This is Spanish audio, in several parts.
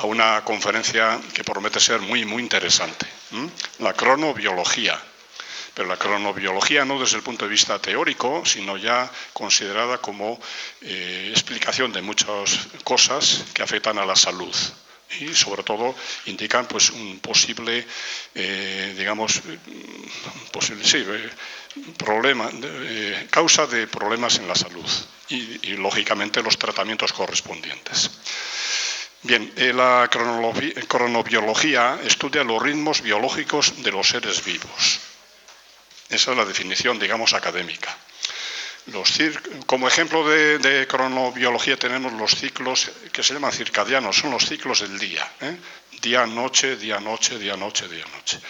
a una conferencia que promete ser muy, muy interesante. La cronobiología. Pero la cronobiología no desde el punto de vista teórico, sino ya considerada como explicación de muchas cosas que afectan a la salud. Y sobre todo indican pues un posible, problema, causa de problemas en la salud y lógicamente los tratamientos correspondientes. Bien, la cronobiología estudia los ritmos biológicos de los seres vivos. Esa es la definición, digamos, académica. Como ejemplo de cronobiología tenemos los ciclos que se llaman circadianos, son los ciclos del día. Día-noche, día-noche, día-noche, día-noche.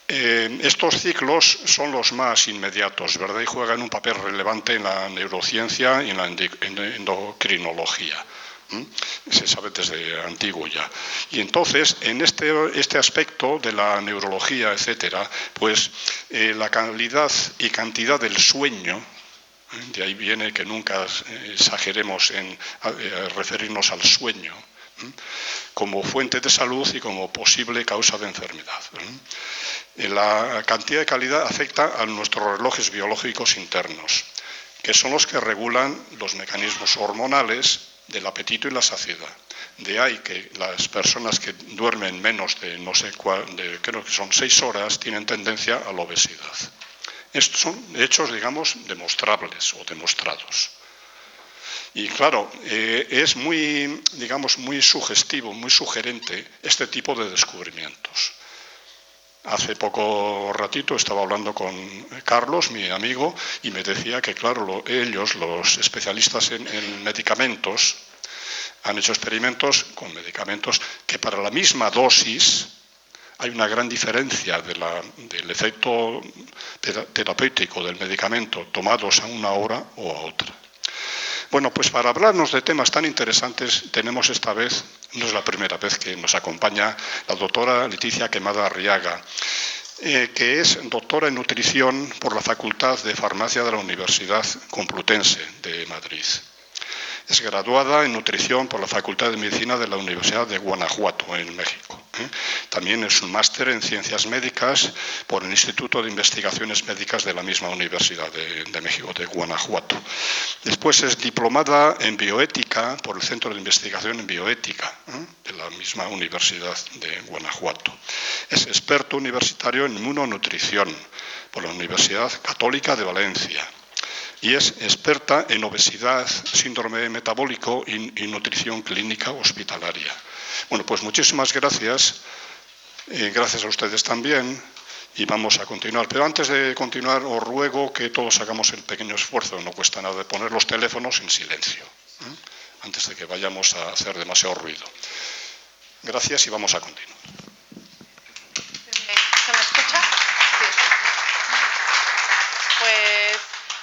Estos ciclos son los más inmediatos, ¿verdad? Y juegan un papel relevante en la neurociencia y en la endocrinología. Se sabe desde antiguo ya. Y entonces, en este aspecto de la neurología, etcétera, pues la calidad y cantidad del sueño, de ahí viene que nunca exageremos en referirnos al sueño, como fuente de salud y como posible causa de enfermedad. La cantidad y calidad afecta a nuestros relojes biológicos internos, que son los que regulan los mecanismos hormonales del apetito y la saciedad. De ahí que las personas que duermen menos de creo que son 6 horas, tienen tendencia a la obesidad. Estos son hechos, digamos, demostrables o demostrados. Y claro, es muy, digamos, muy sugestivo, muy sugerente este tipo de descubrimientos. Hace poco ratito estaba hablando con Carlos, mi amigo, y me decía que, claro, ellos, los especialistas en medicamentos, han hecho experimentos con medicamentos que para la misma dosis hay una gran diferencia del efecto terapéutico del medicamento tomados a una hora o a otra. Bueno, pues para hablarnos de temas tan interesantes tenemos esta vez, no es la primera vez que nos acompaña la doctora Leticia Quemada Arriaga, que es doctora en nutrición por la Facultad de Farmacia de la Universidad Complutense de Madrid. Es graduada en nutrición por la Facultad de Medicina de la Universidad de Guanajuato, en México. También es un máster en Ciencias Médicas por el Instituto de Investigaciones Médicas de la misma Universidad de México, de Guanajuato. Después es diplomada en Bioética por el Centro de Investigación en Bioética de la misma Universidad de Guanajuato. Es experto universitario en inmunonutrición por la Universidad Católica de Valencia. Y es experta en obesidad, síndrome metabólico y nutrición clínica hospitalaria. Bueno, pues muchísimas gracias. Gracias a ustedes también. Y vamos a continuar. Pero antes de continuar, os ruego que todos hagamos el pequeño esfuerzo, no cuesta nada, de poner los teléfonos en silencio, antes de que vayamos a hacer demasiado ruido. Gracias y vamos a continuar. ¿Se me escucha? Sí. Pues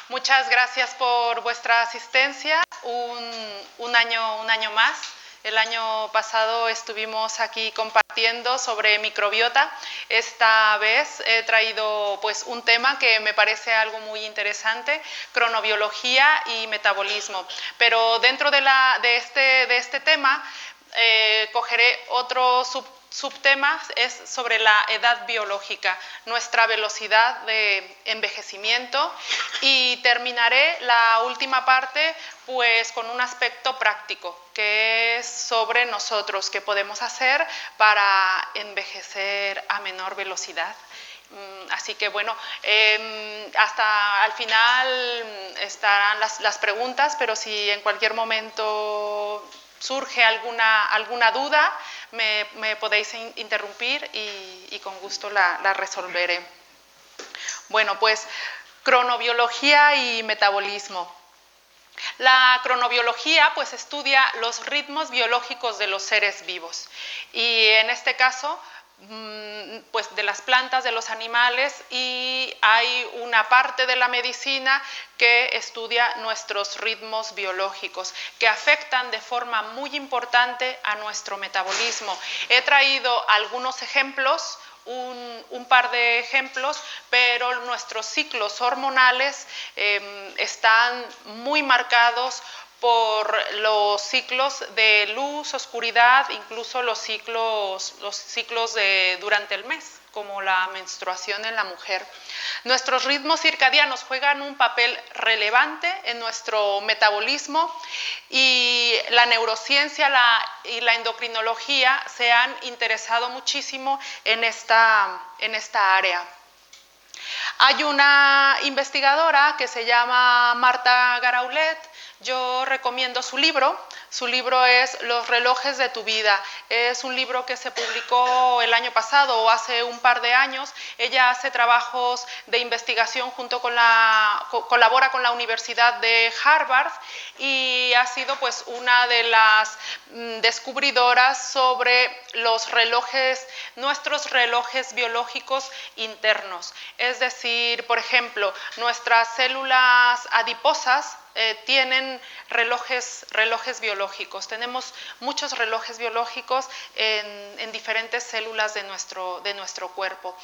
muchas gracias por vuestra asistencia. Un año más. El año pasado estuvimos aquí compartiendo sobre microbiota. Esta vez he traído pues un tema que me parece algo muy interesante, cronobiología y metabolismo. Pero dentro de este tema cogeré otro subtema, es sobre la edad biológica, nuestra velocidad de envejecimiento, y terminaré la última parte pues con un aspecto práctico que es sobre nosotros, qué podemos hacer para envejecer a menor velocidad. Así que bueno, hasta al final estarán las preguntas, pero si en cualquier momento surge alguna duda, me podéis interrumpir y con gusto la resolveré. Bueno, pues cronobiología y metabolismo. La cronobiología pues estudia los ritmos biológicos de los seres vivos y en este caso pues de las plantas, de los animales, y hay una parte de la medicina que estudia nuestros ritmos biológicos que afectan de forma muy importante a nuestro metabolismo. He traído algunos ejemplos, un par de ejemplos, pero nuestros ciclos hormonales están muy marcados por los ciclos de luz, oscuridad, incluso los ciclos durante el mes, como la menstruación en la mujer. Nuestros ritmos circadianos juegan un papel relevante en nuestro metabolismo y la neurociencia y la endocrinología se han interesado muchísimo en esta área. Hay una investigadora que se llama Marta Garaulet. Yo recomiendo su libro. Su libro es Los relojes de tu vida. Es un libro que se publicó el año pasado o hace un par de años. Ella hace trabajos de investigación colabora con la Universidad de Harvard y ha sido pues una de las descubridoras sobre los relojes, nuestros relojes biológicos internos. Es decir, por ejemplo, nuestras células adiposas tienen relojes biológicos. Tenemos muchos relojes biológicos en diferentes células de nuestro cuerpo.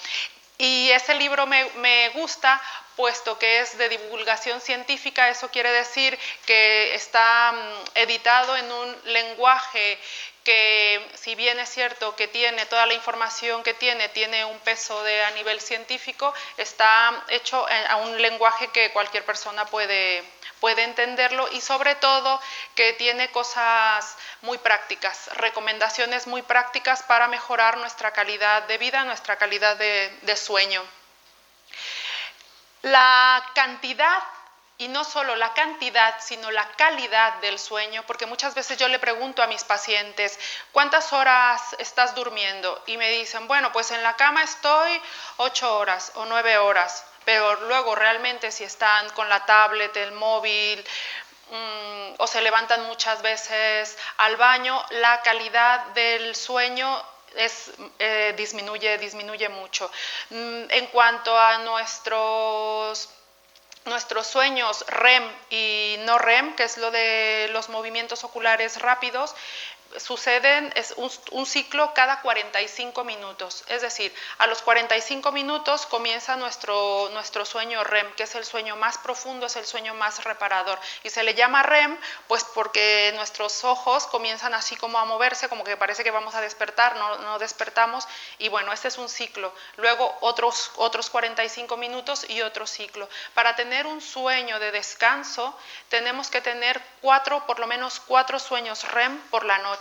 Y ese libro me gusta, puesto que es de divulgación científica. Eso quiere decir que está editado en un lenguaje que, si bien es cierto que tiene toda la información que tiene un peso a nivel científico, está hecho a un lenguaje que cualquier persona puede entenderlo, y sobre todo que tiene cosas muy prácticas, recomendaciones muy prácticas para mejorar nuestra calidad de vida, nuestra calidad de sueño. La cantidad, y no solo la cantidad, sino la calidad del sueño, porque muchas veces yo le pregunto a mis pacientes, ¿cuántas horas estás durmiendo? Y me dicen, bueno, pues en la cama estoy 8 horas o 9 horas, pero luego realmente si están con la tablet, el móvil, o se levantan muchas veces al baño, la calidad del sueño disminuye mucho. En cuanto a nuestros sueños REM y no REM, que es lo de los movimientos oculares rápidos, es un ciclo cada 45 minutos, es decir, a los 45 minutos comienza nuestro sueño REM, que es el sueño más profundo, es el sueño más reparador, y se le llama REM pues porque nuestros ojos comienzan así como a moverse, como que parece que vamos a despertar, no despertamos, y bueno, este es un ciclo. Luego otros 45 minutos y otro ciclo. Para tener un sueño de descanso tenemos que tener por lo menos 4 sueños REM por la noche.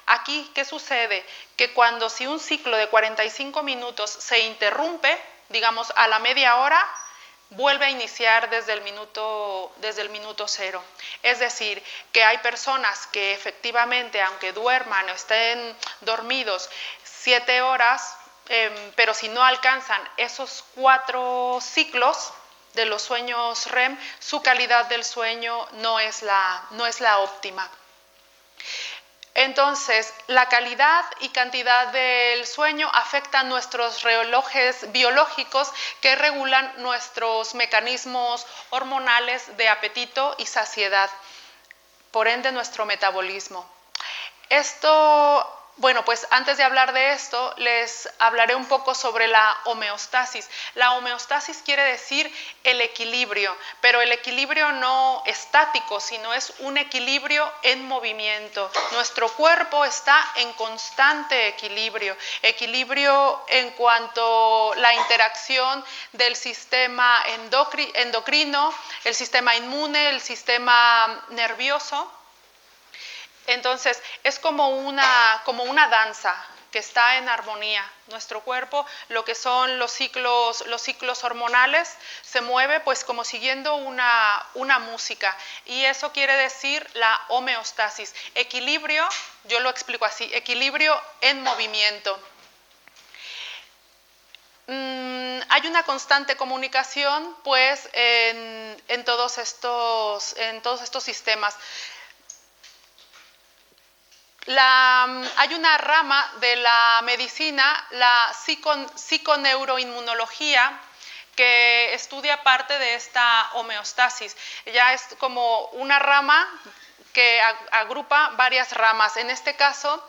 Aquí, ¿qué sucede? Que si un ciclo de 45 minutos se interrumpe, digamos a la media hora, vuelve a iniciar desde el minuto 0. Es decir, que hay personas que efectivamente, aunque duerman o estén dormidos 7 horas, pero si no alcanzan esos 4 ciclos de los sueños REM, su calidad del sueño no es la óptima. Entonces, la calidad y cantidad del sueño afectan nuestros relojes biológicos que regulan nuestros mecanismos hormonales de apetito y saciedad, por ende nuestro metabolismo. Bueno, pues antes de hablar de esto, les hablaré un poco sobre la homeostasis. La homeostasis quiere decir el equilibrio, pero el equilibrio no estático, sino es un equilibrio en movimiento. Nuestro cuerpo está en constante equilibrio en cuanto a la interacción del sistema endocrino, el sistema inmune, el sistema nervioso. Entonces, es como una danza que está en armonía. Nuestro cuerpo, lo que son los ciclos hormonales, se mueve pues como siguiendo una música. Y eso quiere decir la homeostasis. Equilibrio, yo lo explico así, equilibrio en movimiento. Hay una constante comunicación pues en todos estos sistemas. Hay una rama de la medicina, la psiconeuroinmunología, que estudia parte de esta homeostasis. Ya es como una rama que agrupa varias ramas. En este caso,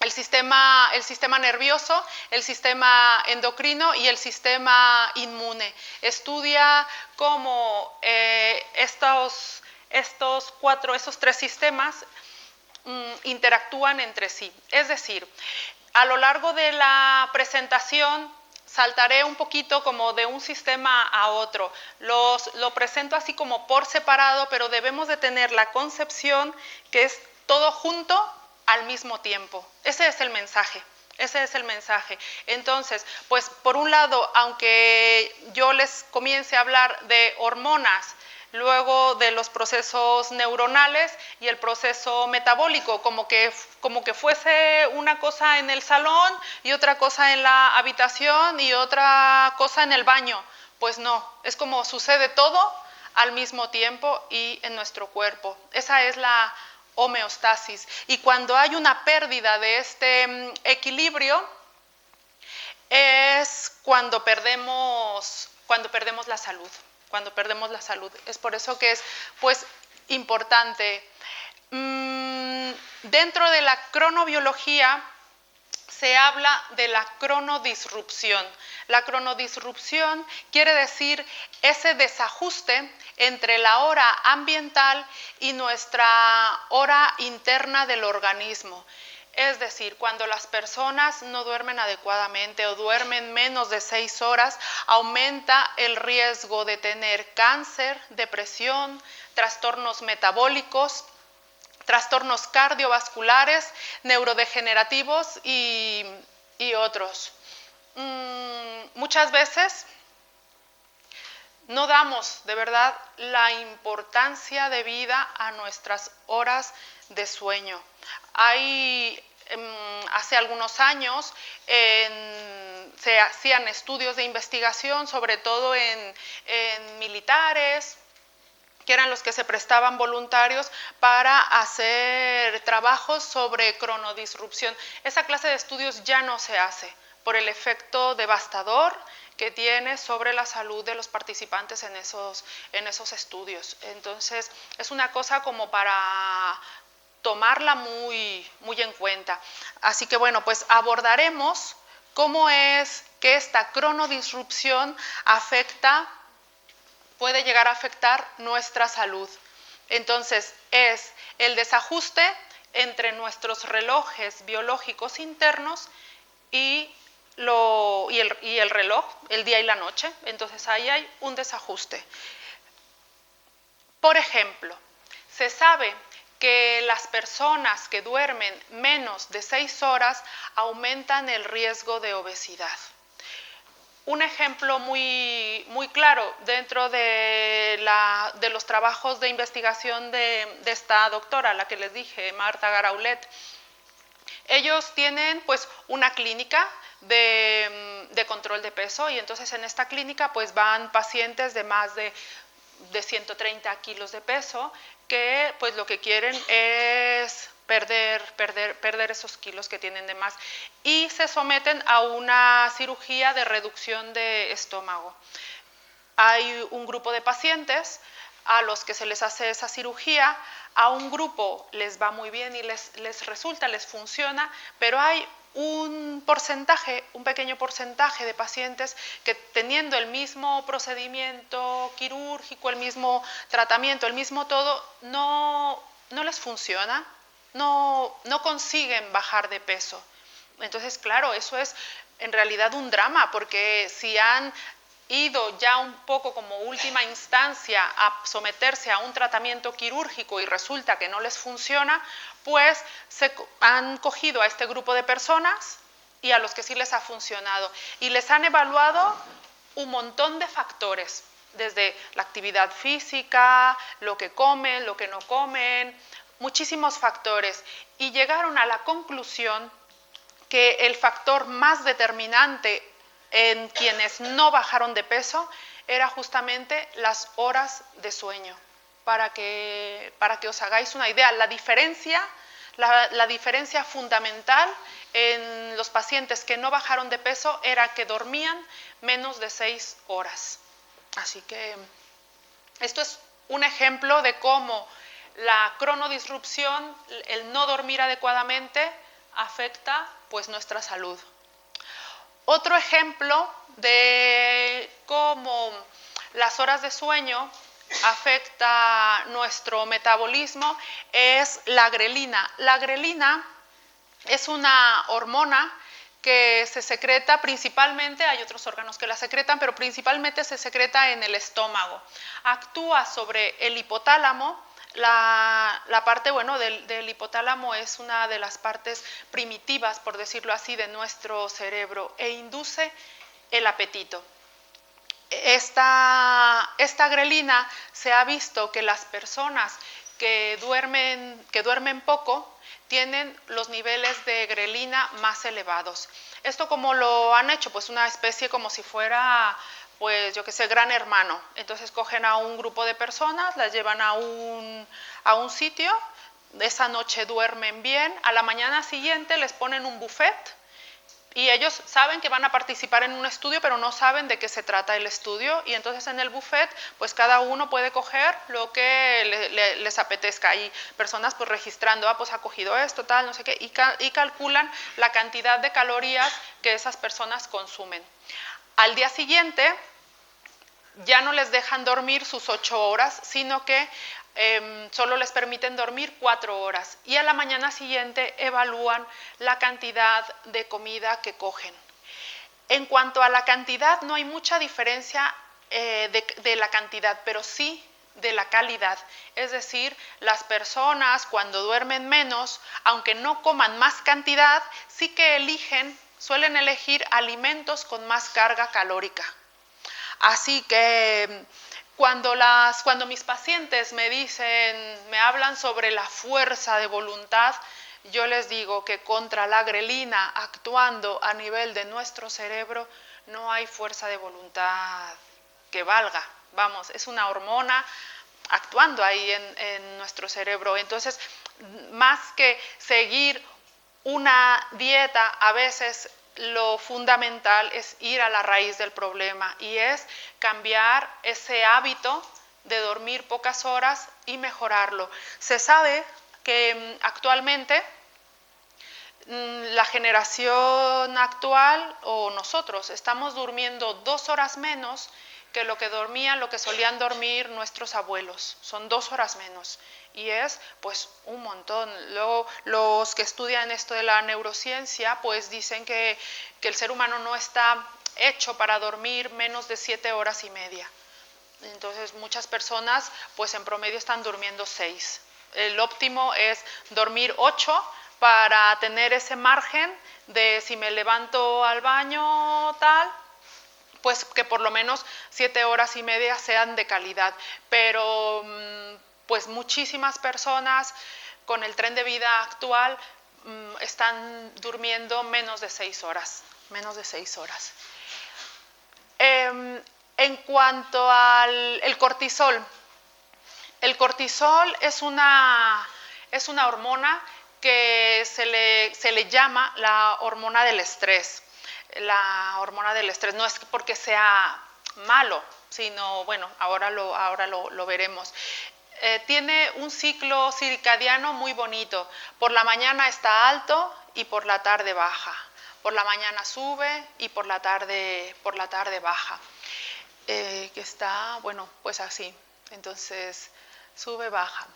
el sistema nervioso, el sistema endocrino y el sistema inmune. Estudia cómo estos tres sistemas interactúan entre sí. Es decir, a lo largo de la presentación saltaré un poquito como de un sistema a otro. Lo presento así como por separado, pero debemos de tener la concepción que es todo junto al mismo tiempo. Ese es el mensaje. Ese es el mensaje. Entonces, pues por un lado, aunque yo les comience a hablar de hormonas, luego de los procesos neuronales y el proceso metabólico, como que fuese una cosa en el salón y otra cosa en la habitación y otra cosa en el baño. Pues no, es como sucede todo al mismo tiempo y en nuestro cuerpo. Esa es la homeostasis. Y cuando hay una pérdida de este equilibrio, es cuando perdemos la salud. Cuando perdemos la salud. Es por eso que es pues importante. Dentro de la cronobiología se habla de la cronodisrupción. La cronodisrupción quiere decir ese desajuste entre la hora ambiental y nuestra hora interna del organismo. Es decir, cuando las personas no duermen adecuadamente o duermen menos de 6 horas, aumenta el riesgo de tener cáncer, depresión, trastornos metabólicos, trastornos cardiovasculares, neurodegenerativos y otros. Muchas veces no damos de verdad la importancia de vida a nuestras horas de sueño. Hace algunos años se hacían estudios de investigación, sobre todo en militares, que eran los que se prestaban voluntarios para hacer trabajos sobre cronodisrupción. Esa clase de estudios ya no se hace por el efecto devastador que tiene sobre la salud de los participantes en esos estudios. Entonces, es una cosa como para tomarla muy, muy en cuenta. Así que bueno, pues abordaremos cómo es que esta cronodisrupción puede llegar a afectar nuestra salud. Entonces, es el desajuste entre nuestros relojes biológicos internos y el reloj, el día y la noche. Entonces, ahí hay un desajuste. Por ejemplo, se sabe que las personas que duermen menos de 6 horas aumentan el riesgo de obesidad. Un ejemplo muy, muy claro dentro de los trabajos de investigación de esta doctora, la que les dije, Marta Garaulet. Ellos tienen pues una clínica de control de peso y entonces en esta clínica pues van pacientes de más de 130 kilos de peso que pues lo que quieren es perder esos kilos que tienen de más y se someten a una cirugía de reducción de estómago. Hay un grupo de pacientes a los que se les hace esa cirugía, a un grupo les va muy bien y les resulta, les funciona, pero hay un pequeño porcentaje de pacientes que teniendo el mismo procedimiento quirúrgico, el mismo tratamiento, el mismo todo, no les funciona, no consiguen bajar de peso. Entonces, claro, eso es en realidad un drama, porque si han ido ya un poco como última instancia a someterse a un tratamiento quirúrgico y resulta que no les funciona, pues han cogido a este grupo de personas y a los que sí les ha funcionado y les han evaluado un montón de factores, desde la actividad física, lo que comen, lo que no comen, muchísimos factores, y llegaron a la conclusión que el factor más determinante en quienes no bajaron de peso era justamente las horas de sueño. Para que os hagáis una idea, la diferencia fundamental en los pacientes que no bajaron de peso era que dormían menos de 6 horas. Así que esto es un ejemplo de cómo la cronodisrupción, el no dormir adecuadamente, afecta pues nuestra salud. Otro ejemplo de cómo las horas de sueño afecta nuestro metabolismo es la grelina. La grelina es una hormona que se secreta principalmente, hay otros órganos que la secretan, pero principalmente se secreta en el estómago. Actúa sobre el hipotálamo. La parte, bueno, del hipotálamo es una de las partes primitivas, por decirlo así, de nuestro cerebro e induce el apetito. Esta grelina se ha visto que las personas que duermen poco tienen los niveles de grelina más elevados. ¿Esto cómo lo han hecho? Pues una especie como si fuera, pues yo qué sé, Gran Hermano. Entonces cogen a un grupo de personas, las llevan a un sitio, esa noche duermen bien, a la mañana siguiente les ponen un buffet y ellos saben que van a participar en un estudio, pero no saben de qué se trata el estudio, y entonces en el buffet, pues cada uno puede coger lo que les apetezca. Hay personas pues registrando, pues ha cogido esto, tal, no sé qué, y calculan la cantidad de calorías que esas personas consumen. Al día siguiente ya no les dejan dormir sus 8 horas, sino que solo les permiten dormir 4 horas, y a la mañana siguiente evalúan la cantidad de comida que cogen. En cuanto a la cantidad, no hay mucha diferencia de la cantidad, pero sí de la calidad. Es decir, las personas cuando duermen menos, aunque no coman más cantidad, sí que suelen elegir alimentos con más carga calórica. Así que cuando mis pacientes me hablan sobre la fuerza de voluntad, yo les digo que contra la grelina actuando a nivel de nuestro cerebro no hay fuerza de voluntad que valga. Vamos, es una hormona actuando ahí en nuestro cerebro. Entonces, más que seguir una dieta, a veces lo fundamental es ir a la raíz del problema, y es cambiar ese hábito de dormir pocas horas y mejorarlo. Se sabe que actualmente la generación actual o nosotros estamos durmiendo 2 horas menos que lo que solían dormir nuestros abuelos. Son 2 horas menos. Y es pues un montón. Luego, los que estudian esto de la neurociencia pues dicen que el ser humano no está hecho para dormir menos de 7 horas y media. Entonces muchas personas pues en promedio están durmiendo 6. El óptimo es dormir 8 para tener ese margen de si me levanto al baño tal, pues que por lo menos 7 horas y media sean de calidad. Pero pues muchísimas personas con el tren de vida actual están durmiendo menos de 6 horas. En cuanto al cortisol, el cortisol es una hormona que se le llama la hormona del estrés. La hormona del estrés no es porque sea malo, sino, bueno, ahora lo veremos. Tiene un ciclo circadiano muy bonito. Por la mañana está alto y por la tarde baja. Por la mañana sube y por la tarde baja. Que está, bueno, pues así. Entonces, sube, baja.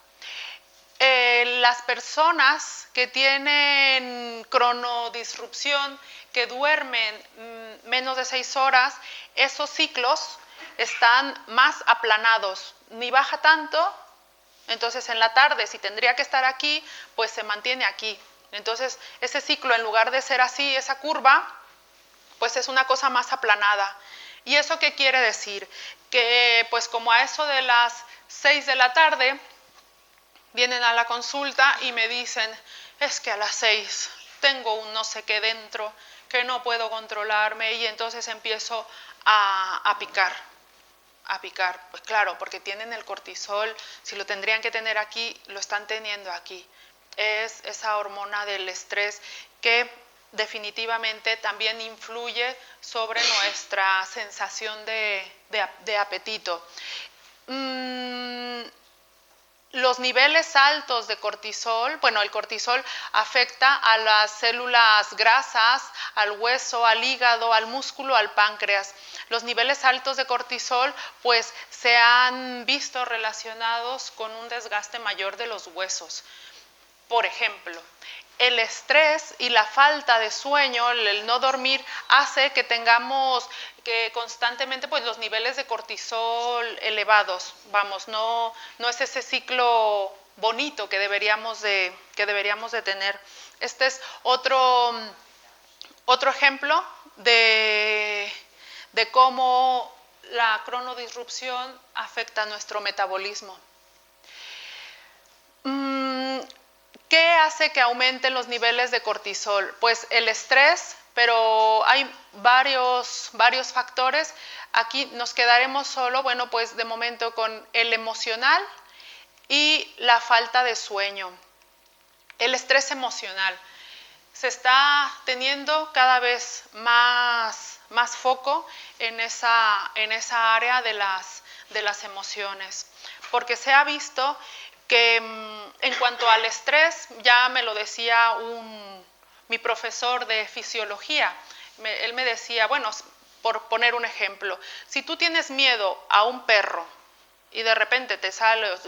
Las personas que tienen cronodisrupción, que duermen menos de 6 horas, esos ciclos están más aplanados. Ni baja tanto, entonces en la tarde, si tendría que estar aquí, pues se mantiene aquí. Entonces, ese ciclo, en lugar de ser así, esa curva, pues es una cosa más aplanada. ¿Y eso qué quiere decir? Que pues como a eso de las 6 de la tarde vienen a la consulta y me dicen, es que a las 6 tengo un no sé qué dentro, que no puedo controlarme, y entonces empiezo a picar. Pues claro, porque tienen el cortisol, si lo tendrían que tener aquí, lo están teniendo aquí. Es esa hormona del estrés que definitivamente también influye sobre nuestra sensación de apetito. Los niveles altos de cortisol, bueno, el cortisol afecta a las células grasas, al hueso, al hígado, al músculo, al páncreas. Los niveles altos de cortisol pues se han visto relacionados con un desgaste mayor de los huesos. Por ejemplo, el estrés y la falta de sueño, el no dormir, hace que tengamos que constantemente pues, los niveles de cortisol elevados. Vamos, no es ese ciclo bonito que deberíamos de tener. Este es otro ejemplo de cómo la cronodisrupción afecta a nuestro metabolismo. ¿Qué hace que aumenten los niveles de cortisol? Pues el estrés, pero hay varios factores. Aquí nos quedaremos solo, bueno, pues de momento con el emocional y la falta de sueño. El estrés emocional. Se está teniendo cada vez más foco en esa área de las emociones, porque se ha visto que en cuanto al estrés, ya me lo decía mi profesor de fisiología, él me decía, bueno, por poner un ejemplo, si tú tienes miedo a un perro y de repente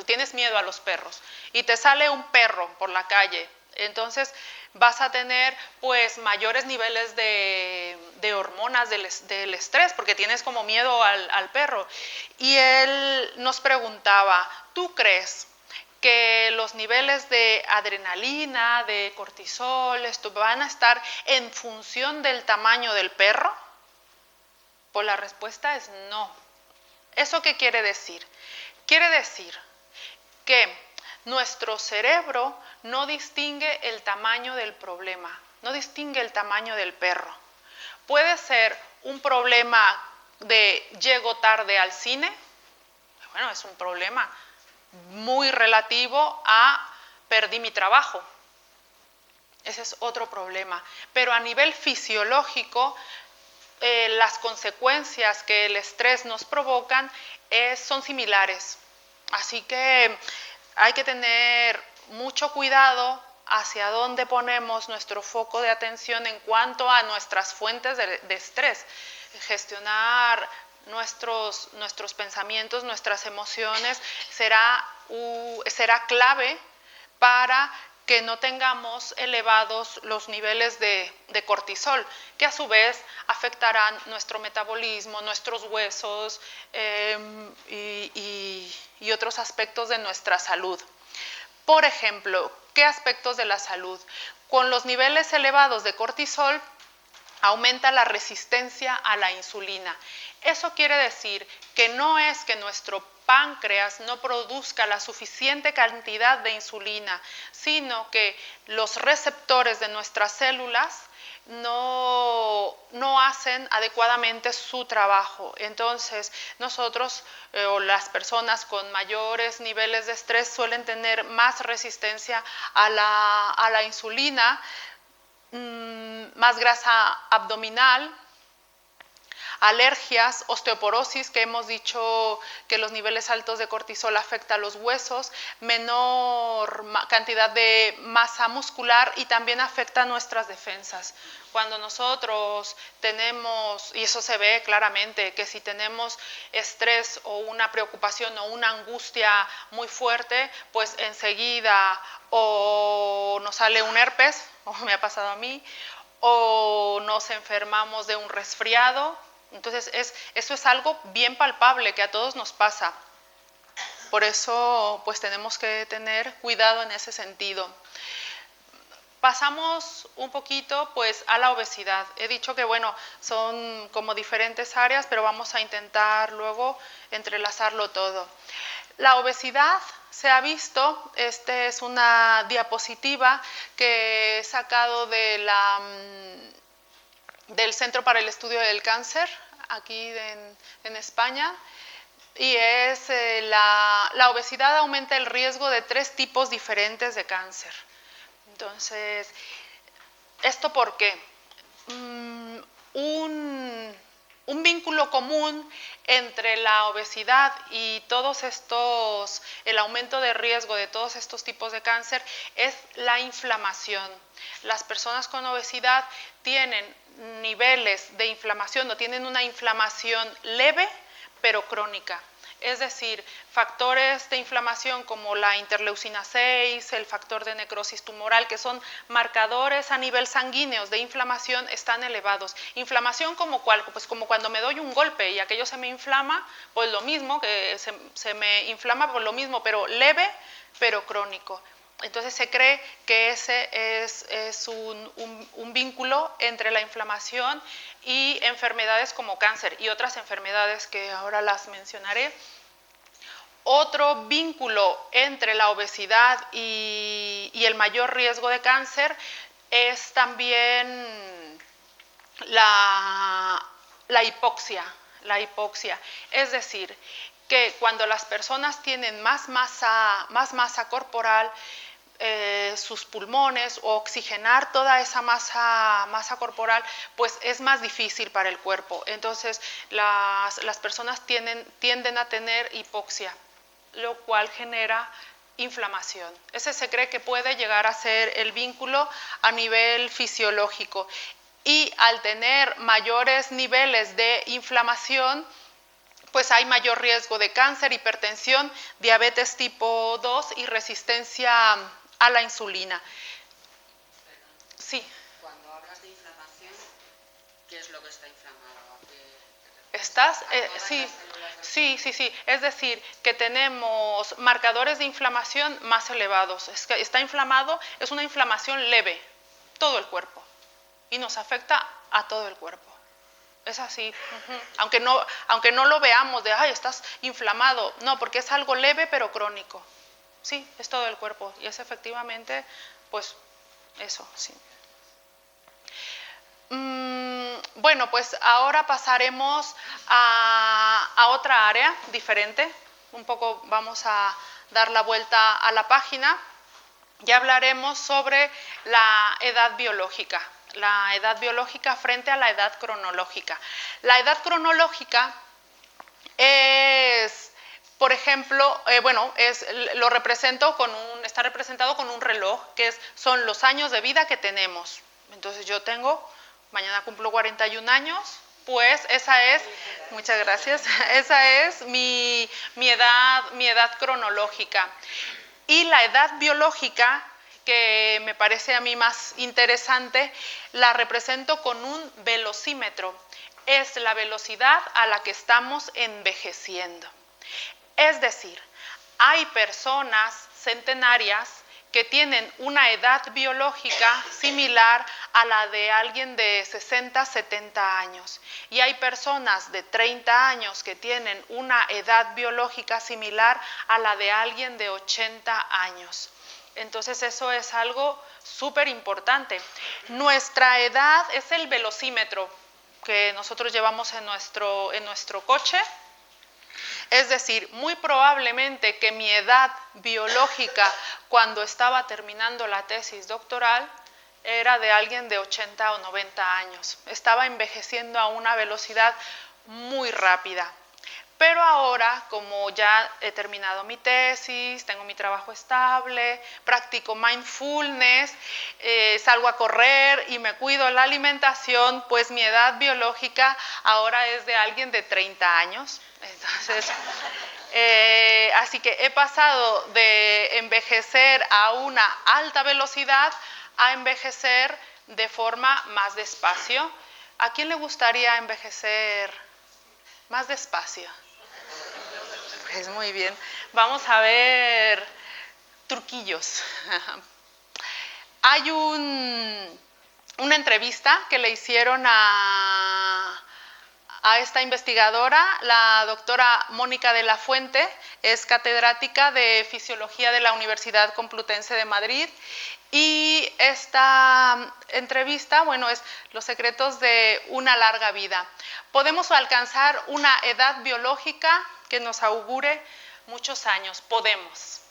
tienes miedo a los perros y te sale un perro por la calle, entonces vas a tener pues mayores niveles de hormonas del estrés porque tienes como miedo al perro. Y él nos preguntaba, ¿tú crees que los niveles de adrenalina, de cortisol, van a estar en función del tamaño del perro? Pues la respuesta es no. ¿Eso qué quiere decir? Quiere decir que nuestro cerebro no distingue el tamaño del problema, no distingue el tamaño del perro. Puede ser un problema de llego tarde al cine, bueno, es un problema muy relativo a perdí mi trabajo. Ese es otro problema. Pero a nivel fisiológico, las consecuencias que el estrés nos provocan son similares. Así que hay que tener mucho cuidado hacia dónde ponemos nuestro foco de atención en cuanto a nuestras fuentes de estrés. Gestionar nuestros pensamientos, nuestras emociones será clave para que no tengamos elevados los niveles de cortisol, que a su vez afectarán nuestro metabolismo, nuestros huesos y otros aspectos de nuestra salud. Por ejemplo, ¿qué aspectos de la salud? Con los niveles elevados de cortisol aumenta la resistencia a la insulina. Eso quiere decir que no es que nuestro páncreas no produzca la suficiente cantidad de insulina, sino que los receptores de nuestras células no hacen adecuadamente su trabajo. Entonces, nosotros o las personas con mayores niveles de estrés suelen tener más resistencia a la insulina, más grasa abdominal, alergias, osteoporosis, que hemos dicho que los niveles altos de cortisol afectan a los huesos, menor cantidad de masa muscular y también afecta a nuestras defensas. Cuando nosotros tenemos, y eso se ve claramente, que si tenemos estrés o una preocupación o una angustia muy fuerte, pues enseguida o nos sale un herpes, o me ha pasado a mí, o nos enfermamos de un resfriado. Entonces, eso es algo bien palpable que a todos nos pasa. Por eso, pues tenemos que tener cuidado en ese sentido. Pasamos un poquito, pues, a la obesidad. He dicho que, bueno, son como diferentes áreas, pero vamos a intentar luego entrelazarlo todo. La obesidad se ha visto, esta es una diapositiva que he sacado del Centro para el Estudio del Cáncer, aquí en España, y es la obesidad aumenta el riesgo de 3 tipos diferentes de cáncer. Entonces, ¿esto por qué? Un vínculo común entre la obesidad y el aumento de riesgo de todos estos tipos de cáncer es la inflamación. Las personas con obesidad tienen niveles de inflamación o tienen una inflamación leve pero crónica. Es decir, factores de inflamación como la interleucina 6, el factor de necrosis tumoral, que son marcadores a nivel sanguíneo de inflamación, están elevados. ¿Inflamación como cuál? Pues como cuando me doy un golpe y aquello se me inflama, pues lo mismo, que se me inflama por lo mismo, pero leve, pero crónico. Entonces se cree que ese es un vínculo entre la inflamación y enfermedades como cáncer y otras enfermedades que ahora las mencionaré. Otro vínculo entre la obesidad y el mayor riesgo de cáncer es también la hipoxia. La hipoxia, es decir, que cuando las personas tienen más masa corporal, sus pulmones o oxigenar toda esa masa corporal, pues es más difícil para el cuerpo. Entonces las personas tienden a tener hipoxia, lo cual genera inflamación. Ese se cree que puede llegar a ser el vínculo a nivel fisiológico. Y al tener mayores niveles de inflamación, pues hay mayor riesgo de cáncer, hipertensión, diabetes tipo 2 y resistencia a la insulina. Sí. Cuando hablas de inflamación, ¿qué es lo que está inflamado? Sí. Es decir, que tenemos marcadores de inflamación más elevados. Es que está inflamado, es una inflamación leve, todo el cuerpo. Y nos afecta a todo el cuerpo. Es así, aunque no lo veamos de, ay, estás inflamado, no, porque es algo leve pero crónico. Sí, es todo el cuerpo y es efectivamente, pues, eso, sí. Bueno, pues ahora pasaremos a otra área diferente. Un poco vamos a dar la vuelta a la página y hablaremos sobre la edad biológica. La edad biológica frente a la edad cronológica. La edad cronológica es, por ejemplo, está representado con un reloj, que son los años de vida que tenemos. Entonces mañana cumplo 41 años, pues esa es, muchas gracias, esa es mi edad cronológica. Y la edad biológica, que me parece a mí más interesante, la represento con un velocímetro. Es la velocidad a la que estamos envejeciendo. Es decir, hay personas centenarias que tienen una edad biológica similar a la de alguien de 60, 70 años. Y hay personas de 30 años que tienen una edad biológica similar a la de alguien de 80 años. Entonces eso es algo súper importante. Nuestra edad es el velocímetro que nosotros llevamos en nuestro coche. Es decir, muy probablemente que mi edad biológica cuando estaba terminando la tesis doctoral era de alguien de 80 o 90 años. Estaba envejeciendo a una velocidad muy rápida. Pero ahora, como ya he terminado mi tesis, tengo mi trabajo estable, practico mindfulness, salgo a correr y me cuido la alimentación, pues mi edad biológica ahora es de alguien de 30 años. Entonces, así que he pasado de envejecer a una alta velocidad a envejecer de forma más despacio. ¿A quién le gustaría envejecer más despacio? Pues muy bien. Vamos a ver truquillos. Hay una entrevista que le hicieron a esta investigadora, la doctora Mónica de la Fuente, es catedrática de Fisiología de la Universidad Complutense de Madrid. Y esta entrevista, es los secretos de una larga vida. Podemos alcanzar una edad biológica que nos augure muchos años. Podemos.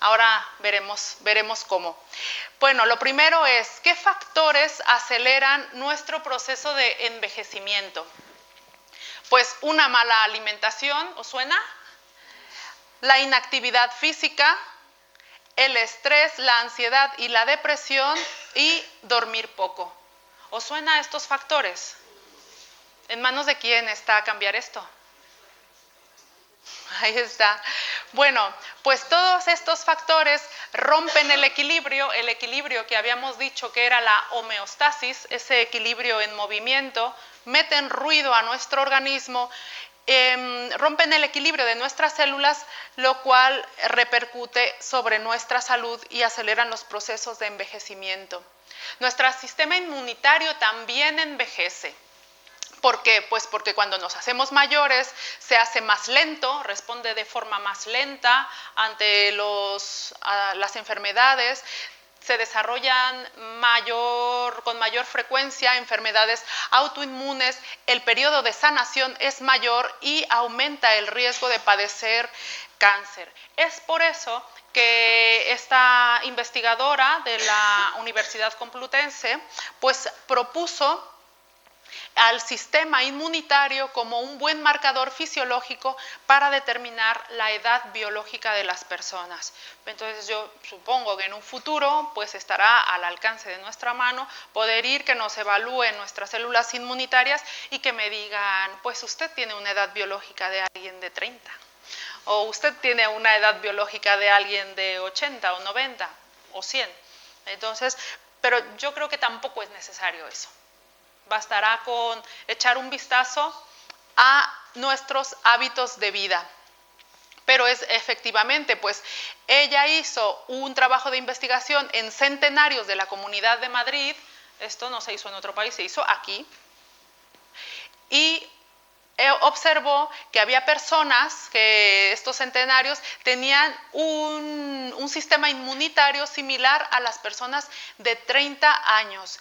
Ahora veremos cómo. Bueno, lo primero es, ¿qué factores aceleran nuestro proceso de envejecimiento? Pues una mala alimentación, ¿os suena? La inactividad física, el estrés, la ansiedad y la depresión y dormir poco. ¿Os suena estos factores? ¿En manos de quién está cambiar esto? Ahí está. Bueno, pues todos estos factores rompen el equilibrio que habíamos dicho que era la homeostasis, ese equilibrio en movimiento, meten ruido a nuestro organismo, rompen el equilibrio de nuestras células, lo cual repercute sobre nuestra salud y aceleran los procesos de envejecimiento. Nuestro sistema inmunitario también envejece. ¿Por qué? Pues porque cuando nos hacemos mayores se hace más lento, responde de forma más lenta ante las enfermedades, se desarrollan con mayor frecuencia enfermedades autoinmunes, el periodo de sanación es mayor y aumenta el riesgo de padecer cáncer. Es por eso que esta investigadora de la Universidad Complutense pues propuso al sistema inmunitario como un buen marcador fisiológico para determinar la edad biológica de las personas. Entonces yo supongo que en un futuro pues estará al alcance de nuestra mano poder ir que nos evalúen nuestras células inmunitarias y que me digan, pues usted tiene una edad biológica de alguien de 30 o usted tiene una edad biológica de alguien de 80 o 90 o 100. Entonces, pero yo creo que tampoco es necesario eso. Bastará con echar un vistazo a nuestros hábitos de vida. Pero es efectivamente, pues ella hizo un trabajo de investigación en centenarios de la Comunidad de Madrid, esto no se hizo en otro país, se hizo aquí, y observó que había personas que estos centenarios tenían un sistema inmunitario similar a las personas de 30 años.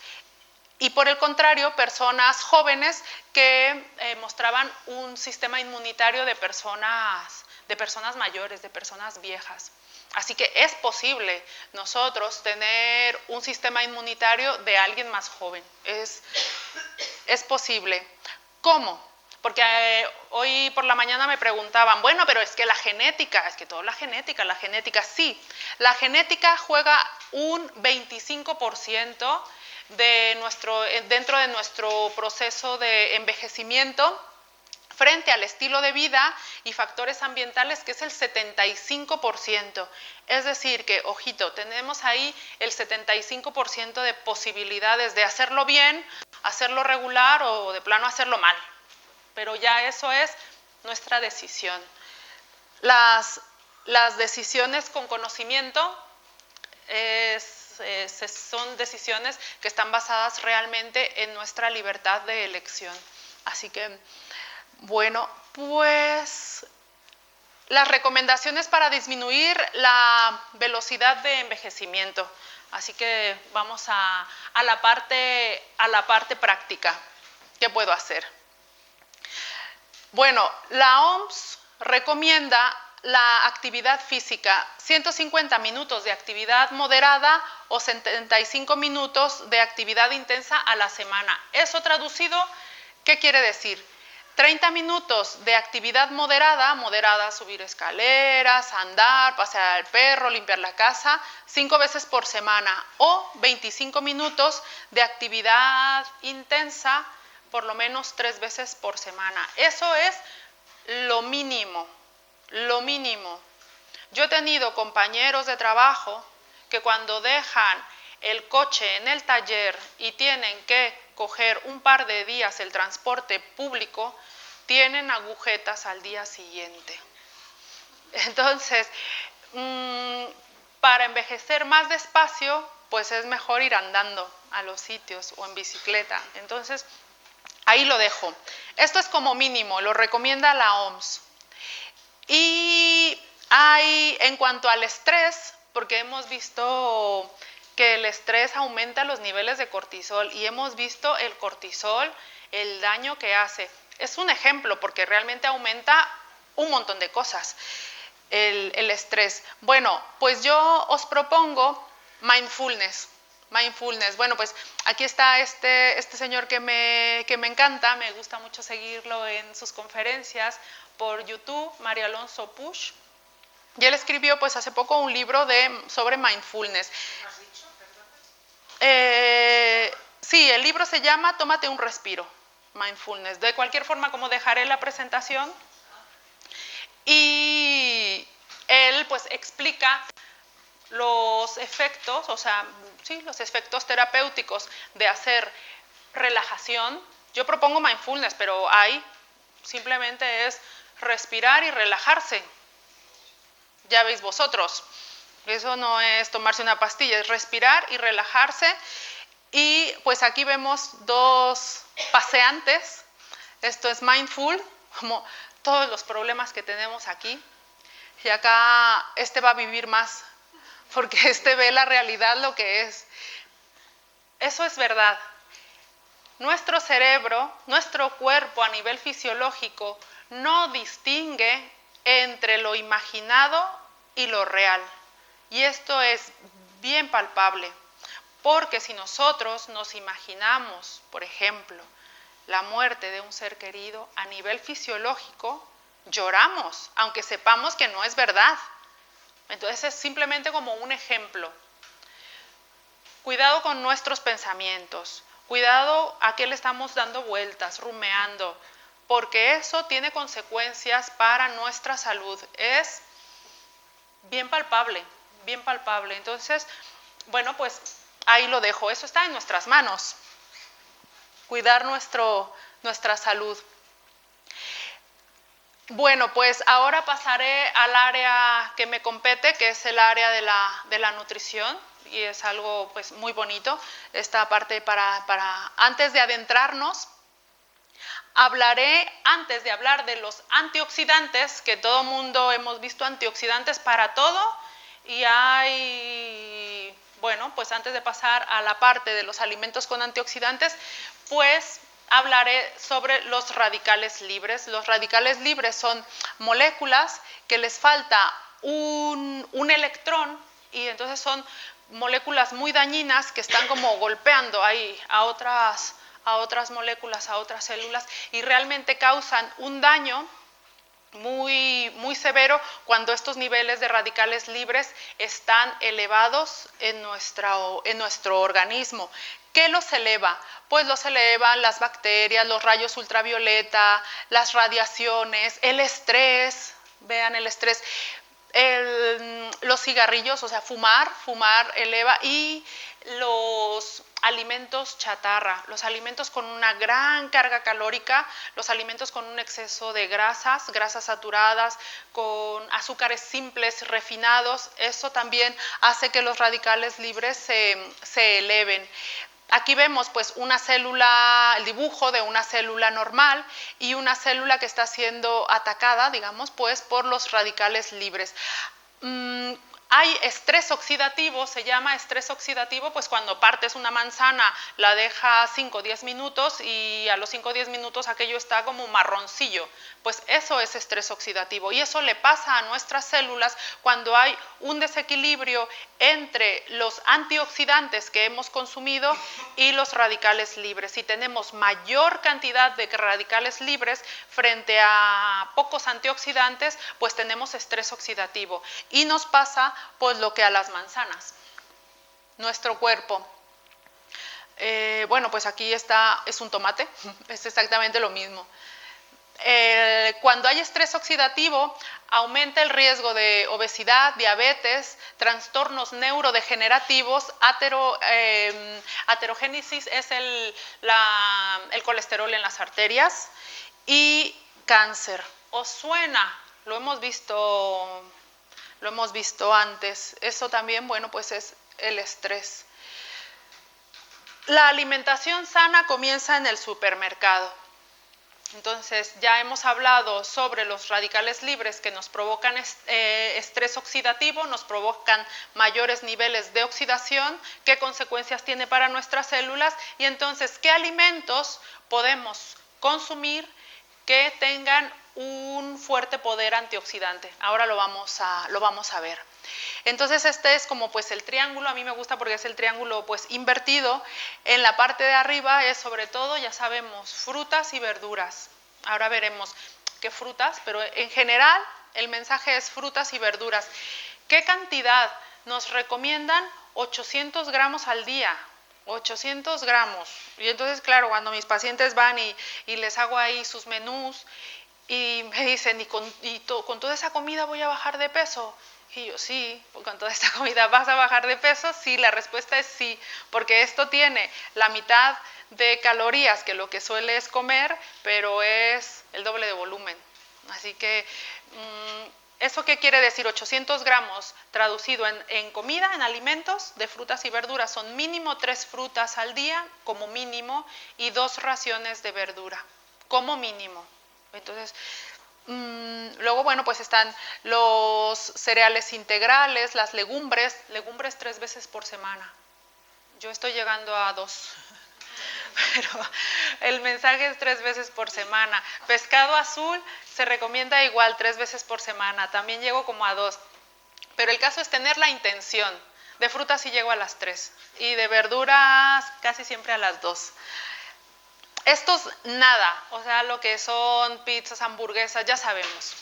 Y por el contrario, personas jóvenes que mostraban un sistema inmunitario de personas mayores, de personas viejas. Así que es posible nosotros tener un sistema inmunitario de alguien más joven. Es posible. ¿Cómo? Porque hoy por la mañana me preguntaban, bueno, pero es que la genética, la genética sí. La genética juega un 25% dentro de nuestro proceso de envejecimiento frente al estilo de vida y factores ambientales, que es el 75%. Es decir que, ojito, tenemos ahí el 75% de posibilidades de hacerlo bien, hacerlo regular o de plano hacerlo mal. Pero ya eso es nuestra decisión. Las decisiones con conocimiento son decisiones que están basadas realmente en nuestra libertad de elección. Así que, bueno, pues las recomendaciones para disminuir la velocidad de envejecimiento. Así que vamos a la parte práctica. ¿Qué puedo hacer? Bueno, la OMS recomienda la actividad física, 150 minutos de actividad moderada o 75 minutos de actividad intensa a la semana. Eso traducido, ¿qué quiere decir? 30 minutos de actividad moderada, subir escaleras, andar, pasear al perro, limpiar la casa, 5 veces por semana, o 25 minutos de actividad intensa, por lo menos 3 veces por semana. Eso es lo mínimo. Lo mínimo. Yo he tenido compañeros de trabajo que cuando dejan el coche en el taller y tienen que coger un par de días el transporte público, tienen agujetas al día siguiente. Entonces, para envejecer más despacio, pues es mejor ir andando a los sitios o en bicicleta. Entonces, ahí lo dejo. Esto es como mínimo, lo recomienda la OMS. Y en cuanto al estrés, porque hemos visto que el estrés aumenta los niveles de cortisol y hemos visto el cortisol, el daño que hace. Es un ejemplo porque realmente aumenta un montón de cosas. el estrés. Bueno, pues yo os propongo mindfulness. Mindfulness. Bueno, pues aquí está este señor que me encanta, me gusta mucho seguirlo en sus conferencias por YouTube, Mario Alonso Puig. Y él escribió pues hace poco un libro sobre mindfulness. ¿Lo has dicho? Perdona. Sí, el libro se llama Tómate un respiro, mindfulness. De cualquier forma, como dejaré la presentación. Y él pues explica los efectos, o sea, sí, los efectos terapéuticos de hacer relajación. Yo propongo mindfulness, pero simplemente es respirar y relajarse. Ya veis vosotros, eso no es tomarse una pastilla, es respirar y relajarse. Y pues aquí vemos dos paseantes. Esto es mindful, como todos los problemas que tenemos aquí. Y acá va a vivir más, porque ve la realidad lo que es. Eso es verdad. Nuestro cerebro, nuestro cuerpo a nivel fisiológico no distingue entre lo imaginado y lo real. Y esto es bien palpable, porque si nosotros nos imaginamos, por ejemplo, la muerte de un ser querido a nivel fisiológico, lloramos, aunque sepamos que no es verdad. Entonces es simplemente como un ejemplo. Cuidado con nuestros pensamientos, cuidado a qué le estamos dando vueltas, rumeando, porque eso tiene consecuencias para nuestra salud. Es bien palpable, bien palpable. Entonces, bueno, pues ahí lo dejo. Eso está en nuestras manos. Cuidar nuestra salud. Bueno, pues ahora pasaré al área que me compete, que es el área de la nutrición, y es algo pues muy bonito. Esta parte para antes de adentrarnos, hablaré, antes de hablar de los antioxidantes, que todo mundo hemos visto antioxidantes para todo, y hay, bueno, pues antes de pasar a la parte de los alimentos con antioxidantes, pues hablaré sobre los radicales libres. Los radicales libres son moléculas que les falta un electrón, y entonces son moléculas muy dañinas que están como golpeando ahí a otras moléculas, a otras células, y realmente causan un daño muy, muy severo cuando estos niveles de radicales libres están elevados en nuestro organismo. ¿Qué los eleva? Pues los elevan las bacterias, los rayos ultravioleta, las radiaciones, el estrés. Vean el estrés. Los cigarrillos, o sea, fumar eleva, y los alimentos chatarra, los alimentos con una gran carga calórica, los alimentos con un exceso de grasas saturadas, con azúcares simples, refinados, eso también hace que los radicales libres se eleven. Aquí vemos pues una célula, el dibujo de una célula normal y una célula que está siendo atacada, digamos, pues por los radicales libres. Hay estrés oxidativo, se llama estrés oxidativo, pues cuando partes una manzana, la dejas 5 o 10 minutos y a los 5 o 10 minutos aquello está como marroncillo. Pues eso es estrés oxidativo, y eso le pasa a nuestras células cuando hay un desequilibrio entre los antioxidantes que hemos consumido y los radicales libres. Si tenemos mayor cantidad de radicales libres frente a pocos antioxidantes, pues tenemos estrés oxidativo. Y nos pasa pues lo que a las manzanas. Nuestro cuerpo, bueno, pues aquí es un tomate, es exactamente lo mismo. Cuando hay estrés oxidativo, aumenta el riesgo de obesidad, diabetes, trastornos neurodegenerativos, aterogénesis es el colesterol en las arterias, y cáncer. ¿Os suena? Lo hemos visto antes. Eso también, bueno, pues es el estrés. La alimentación sana comienza en el supermercado. Entonces, ya hemos hablado sobre los radicales libres que nos provocan estrés oxidativo, nos provocan mayores niveles de oxidación, qué consecuencias tiene para nuestras células, y entonces, ¿qué alimentos podemos consumir que tengan un fuerte poder antioxidante. Ahora lo vamos a ver. Entonces este es como pues el triángulo, a mí me gusta porque es el triángulo pues invertido. En la parte de arriba es sobre todo, ya sabemos, frutas y verduras. Ahora veremos qué frutas, pero en general el mensaje es frutas y verduras. ¿Qué cantidad? Nos recomiendan 800 gramos al día. 800 gramos. Y entonces, claro, cuando mis pacientes van y les hago ahí sus menús y me dicen, con toda esa comida voy a bajar de peso? Y yo, sí, con toda esta comida vas a bajar de peso. Sí, la respuesta es sí, porque esto tiene la mitad de calorías que lo que sueles comer, pero es el doble de volumen. Así que, ¿eso qué quiere decir? 800 gramos traducido en comida, en alimentos de frutas y verduras, son mínimo 3 frutas al día, como mínimo, y 2 raciones de verdura, como mínimo. Entonces, luego, bueno, pues están los cereales integrales, las legumbres 3 veces por semana. Yo estoy llegando a 2. Pero el mensaje es 3 veces por semana. Pescado azul se recomienda igual 3 veces por semana. También llego como a 2. Pero el caso es tener la intención. De frutas sí llego a las 3. Y de verduras casi siempre a las 2. Estos nada, o sea, lo que son pizzas, hamburguesas, ya sabemos.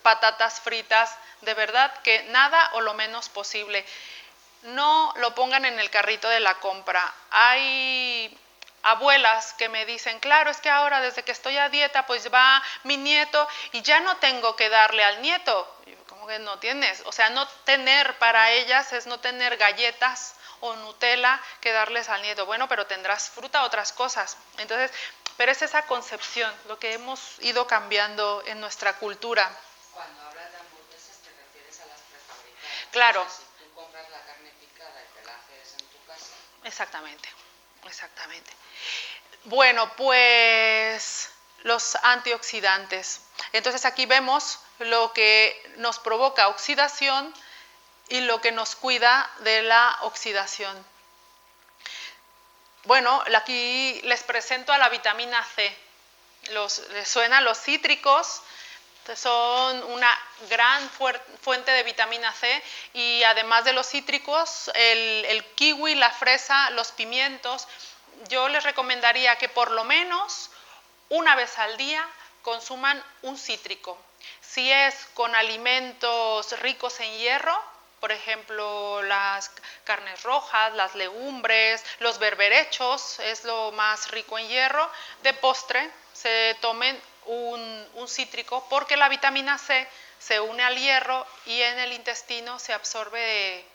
Patatas fritas, de verdad que nada o lo menos posible. No lo pongan en el carrito de la compra. Hay abuelas que me dicen, claro, es que ahora desde que estoy a dieta, pues va mi nieto y ya no tengo que darle al nieto. ¿Cómo que no tienes? O sea, no tener para ellas es no tener galletas o Nutella que darles al nieto. Bueno, pero tendrás fruta, otras cosas. Entonces, pero es esa concepción, lo que hemos ido cambiando en nuestra cultura. Cuando hablas de hamburguesas te refieres a las prefabricadas. Claro. O sea, si tú compras la carne picada y te la haces en tu casa. Exactamente, exactamente. Bueno, pues los antioxidantes. Entonces aquí vemos lo que nos provoca oxidación y lo que nos cuida de la oxidación. Bueno, aquí les presento a la vitamina C. ¿Les suena? Los cítricos son una gran fuente de vitamina C y además de los cítricos, el kiwi, la fresa, los pimientos, yo les recomendaría que por lo menos una vez al día consuman un cítrico. Si es con alimentos ricos en hierro, por ejemplo, las carnes rojas, las legumbres, los berberechos, es lo más rico en hierro. De postre, se tomen un cítrico porque la vitamina C se une al hierro y en el intestino se absorbe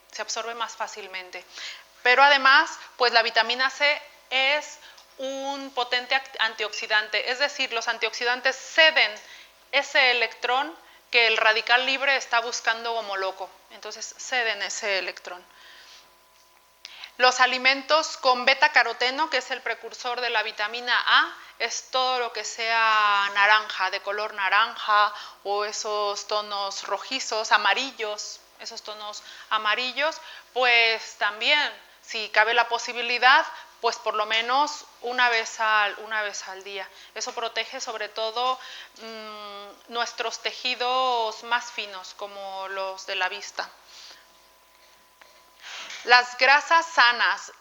más fácilmente. Pero además, pues la vitamina C es un potente antioxidante, es decir, los antioxidantes ceden ese electrón que el radical libre está buscando como loco. Entonces ceden ese electrón. Los alimentos con beta-caroteno, que es el precursor de la vitamina A, es todo lo que sea naranja, de color naranja, o esos tonos rojizos, amarillos, esos tonos amarillos, pues también, si cabe la posibilidad, pues por lo menos una vez al día. Eso protege sobre todo nuestros tejidos más finos, como los de la vista. Las grasas sanas.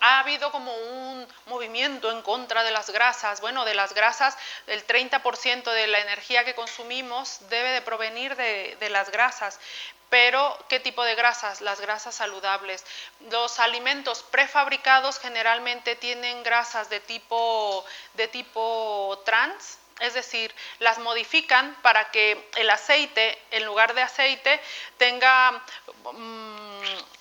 Ha habido como un movimiento en contra de las grasas. Bueno, de las grasas, el 30% de la energía que consumimos debe de provenir de las grasas. Pero, ¿qué tipo de grasas? Las grasas saludables. Los alimentos prefabricados generalmente tienen grasas de tipo trans, es decir, las modifican para que el aceite, en lugar de aceite, tenga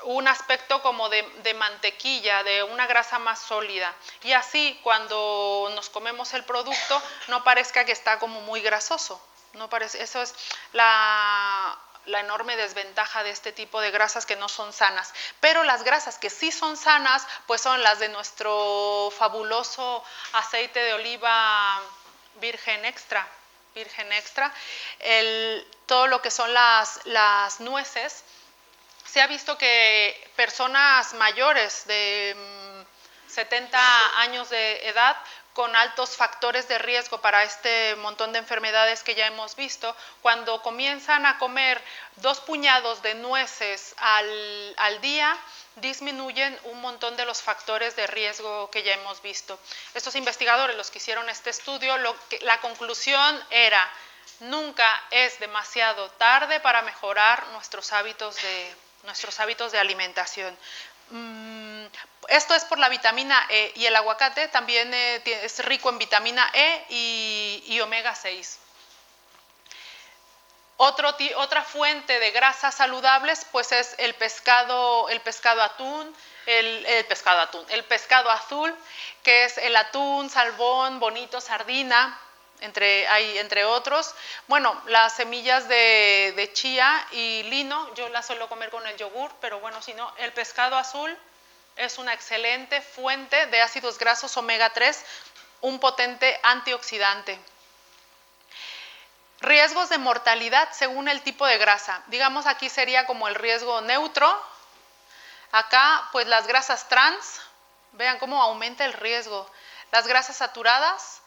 un aspecto como de mantequilla, de una grasa más sólida. Y así, cuando nos comemos el producto, no parezca que está como muy grasoso. No parece, eso es la enorme desventaja de este tipo de grasas que no son sanas. Pero las grasas que sí son sanas, pues son las de nuestro fabuloso aceite de oliva virgen extra, todo lo que son las nueces. Se ha visto que personas mayores de 70 años de edad, con altos factores de riesgo para este montón de enfermedades que ya hemos visto, cuando comienzan a comer 2 puñados de nueces al día, disminuyen un montón de los factores de riesgo que ya hemos visto. Estos investigadores, los que hicieron este estudio, la conclusión era: nunca es demasiado tarde para mejorar nuestros hábitos de alimentación. Esto es por la vitamina E, y el aguacate también es rico en vitamina E y omega 6. Otra fuente de grasas saludables pues es el pescado azul, que es el atún, salmón, bonito, sardina, entre otros. Bueno, las semillas de chía y lino, yo las suelo comer con el yogur, pero bueno, si no, el pescado azul es una excelente fuente de ácidos grasos omega 3, un potente antioxidante. Riesgos de mortalidad según el tipo de grasa. Digamos, aquí sería como el riesgo neutro. Acá, pues las grasas trans, vean cómo aumenta el riesgo. Las grasas saturadas,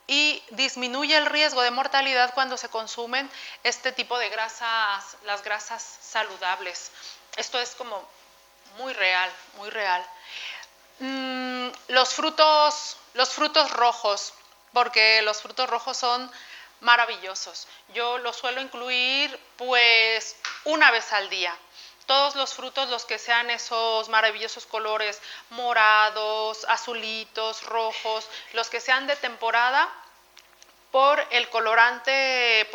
y disminuye el riesgo de mortalidad cuando se consumen este tipo de grasas, las grasas saludables. Esto es como muy real, muy real. Los frutos rojos, porque los frutos rojos son maravillosos. Yo los suelo incluir pues una vez al día. Todos los frutos, los que sean esos maravillosos colores morados, azulitos, rojos, los que sean de temporada, por el colorante,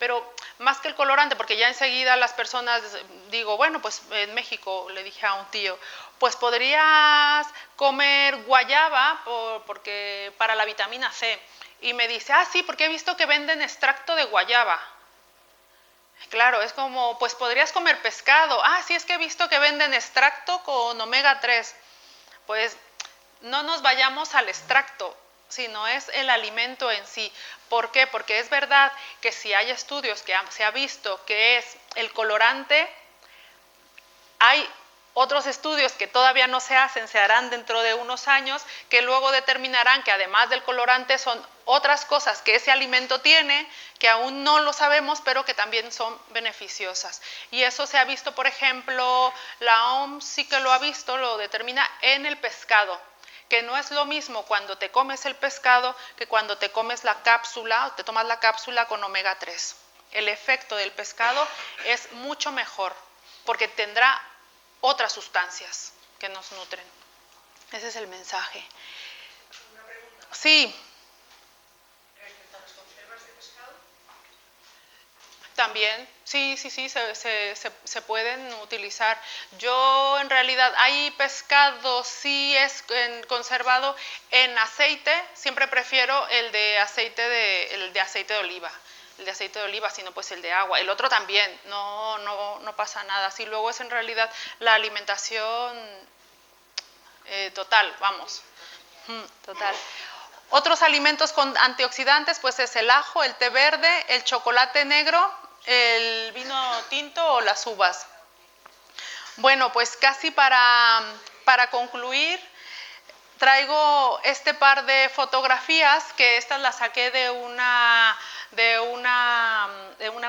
pero más que el colorante, porque ya enseguida las personas, digo, bueno, pues en México le dije a un tío, pues podrías comer guayaba porque para la vitamina C. Y me dice, sí, porque he visto que venden extracto de guayaba. Claro, es como, pues podrías comer pescado. Sí, es que he visto que venden extracto con omega 3. Pues no nos vayamos al extracto, sino es el alimento en sí. ¿Por qué? Porque es verdad que si hay estudios que se ha visto que es el colorante, hay otros estudios que todavía no se hacen, se harán dentro de unos años, que luego determinarán que además del colorante son otras cosas que ese alimento tiene, que aún no lo sabemos, pero que también son beneficiosas. Y eso se ha visto, por ejemplo, la OMS sí que lo ha visto, lo determina en el pescado, que no es lo mismo cuando te comes el pescado que cuando te comes la cápsula o te tomas la cápsula con omega 3. El efecto del pescado es mucho mejor, porque tendrá otras sustancias que nos nutren. Ese es el mensaje. ¿Una pregunta? Sí. ¿Respecto a las conservas de pescado? También, sí, se pueden utilizar. Yo en realidad, hay pescado, sí es conservado en aceite, siempre prefiero el de aceite de oliva. El de aceite de oliva, sino pues el de agua. El otro también, no pasa nada. Si luego es en realidad la alimentación total, vamos. Total. Otros alimentos con antioxidantes, pues es el ajo, el té verde, el chocolate negro, el vino tinto o las uvas. Bueno, pues casi para concluir, traigo este par de fotografías, que estas las saqué de una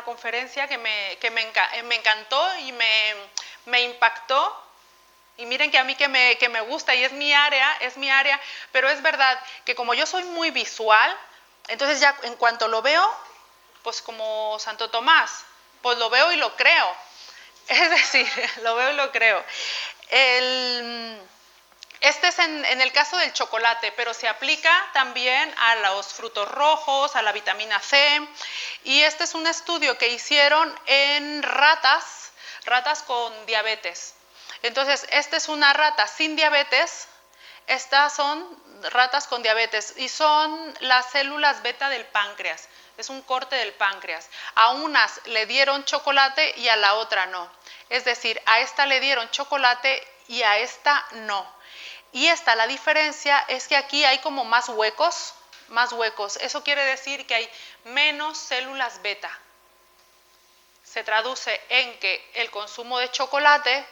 conferencia que me encantó y me impactó. Y miren que a mí que me gusta y es mi área, pero es verdad que como yo soy muy visual, entonces ya en cuanto lo veo, pues como Santo Tomás, pues lo veo y lo creo. Es decir, lo veo y lo creo. Este es en el caso del chocolate, pero se aplica también a los frutos rojos, a la vitamina C. Y este es un estudio que hicieron en ratas con diabetes. Entonces, esta es una rata sin diabetes, estas son ratas con diabetes y son las células beta del páncreas. Es un corte del páncreas. A unas le dieron chocolate y a la otra no. Es decir, a esta le dieron chocolate y a esta no. Y la diferencia es que aquí hay como más huecos. Eso quiere decir que hay menos células beta. Se traduce en que el consumo de chocolate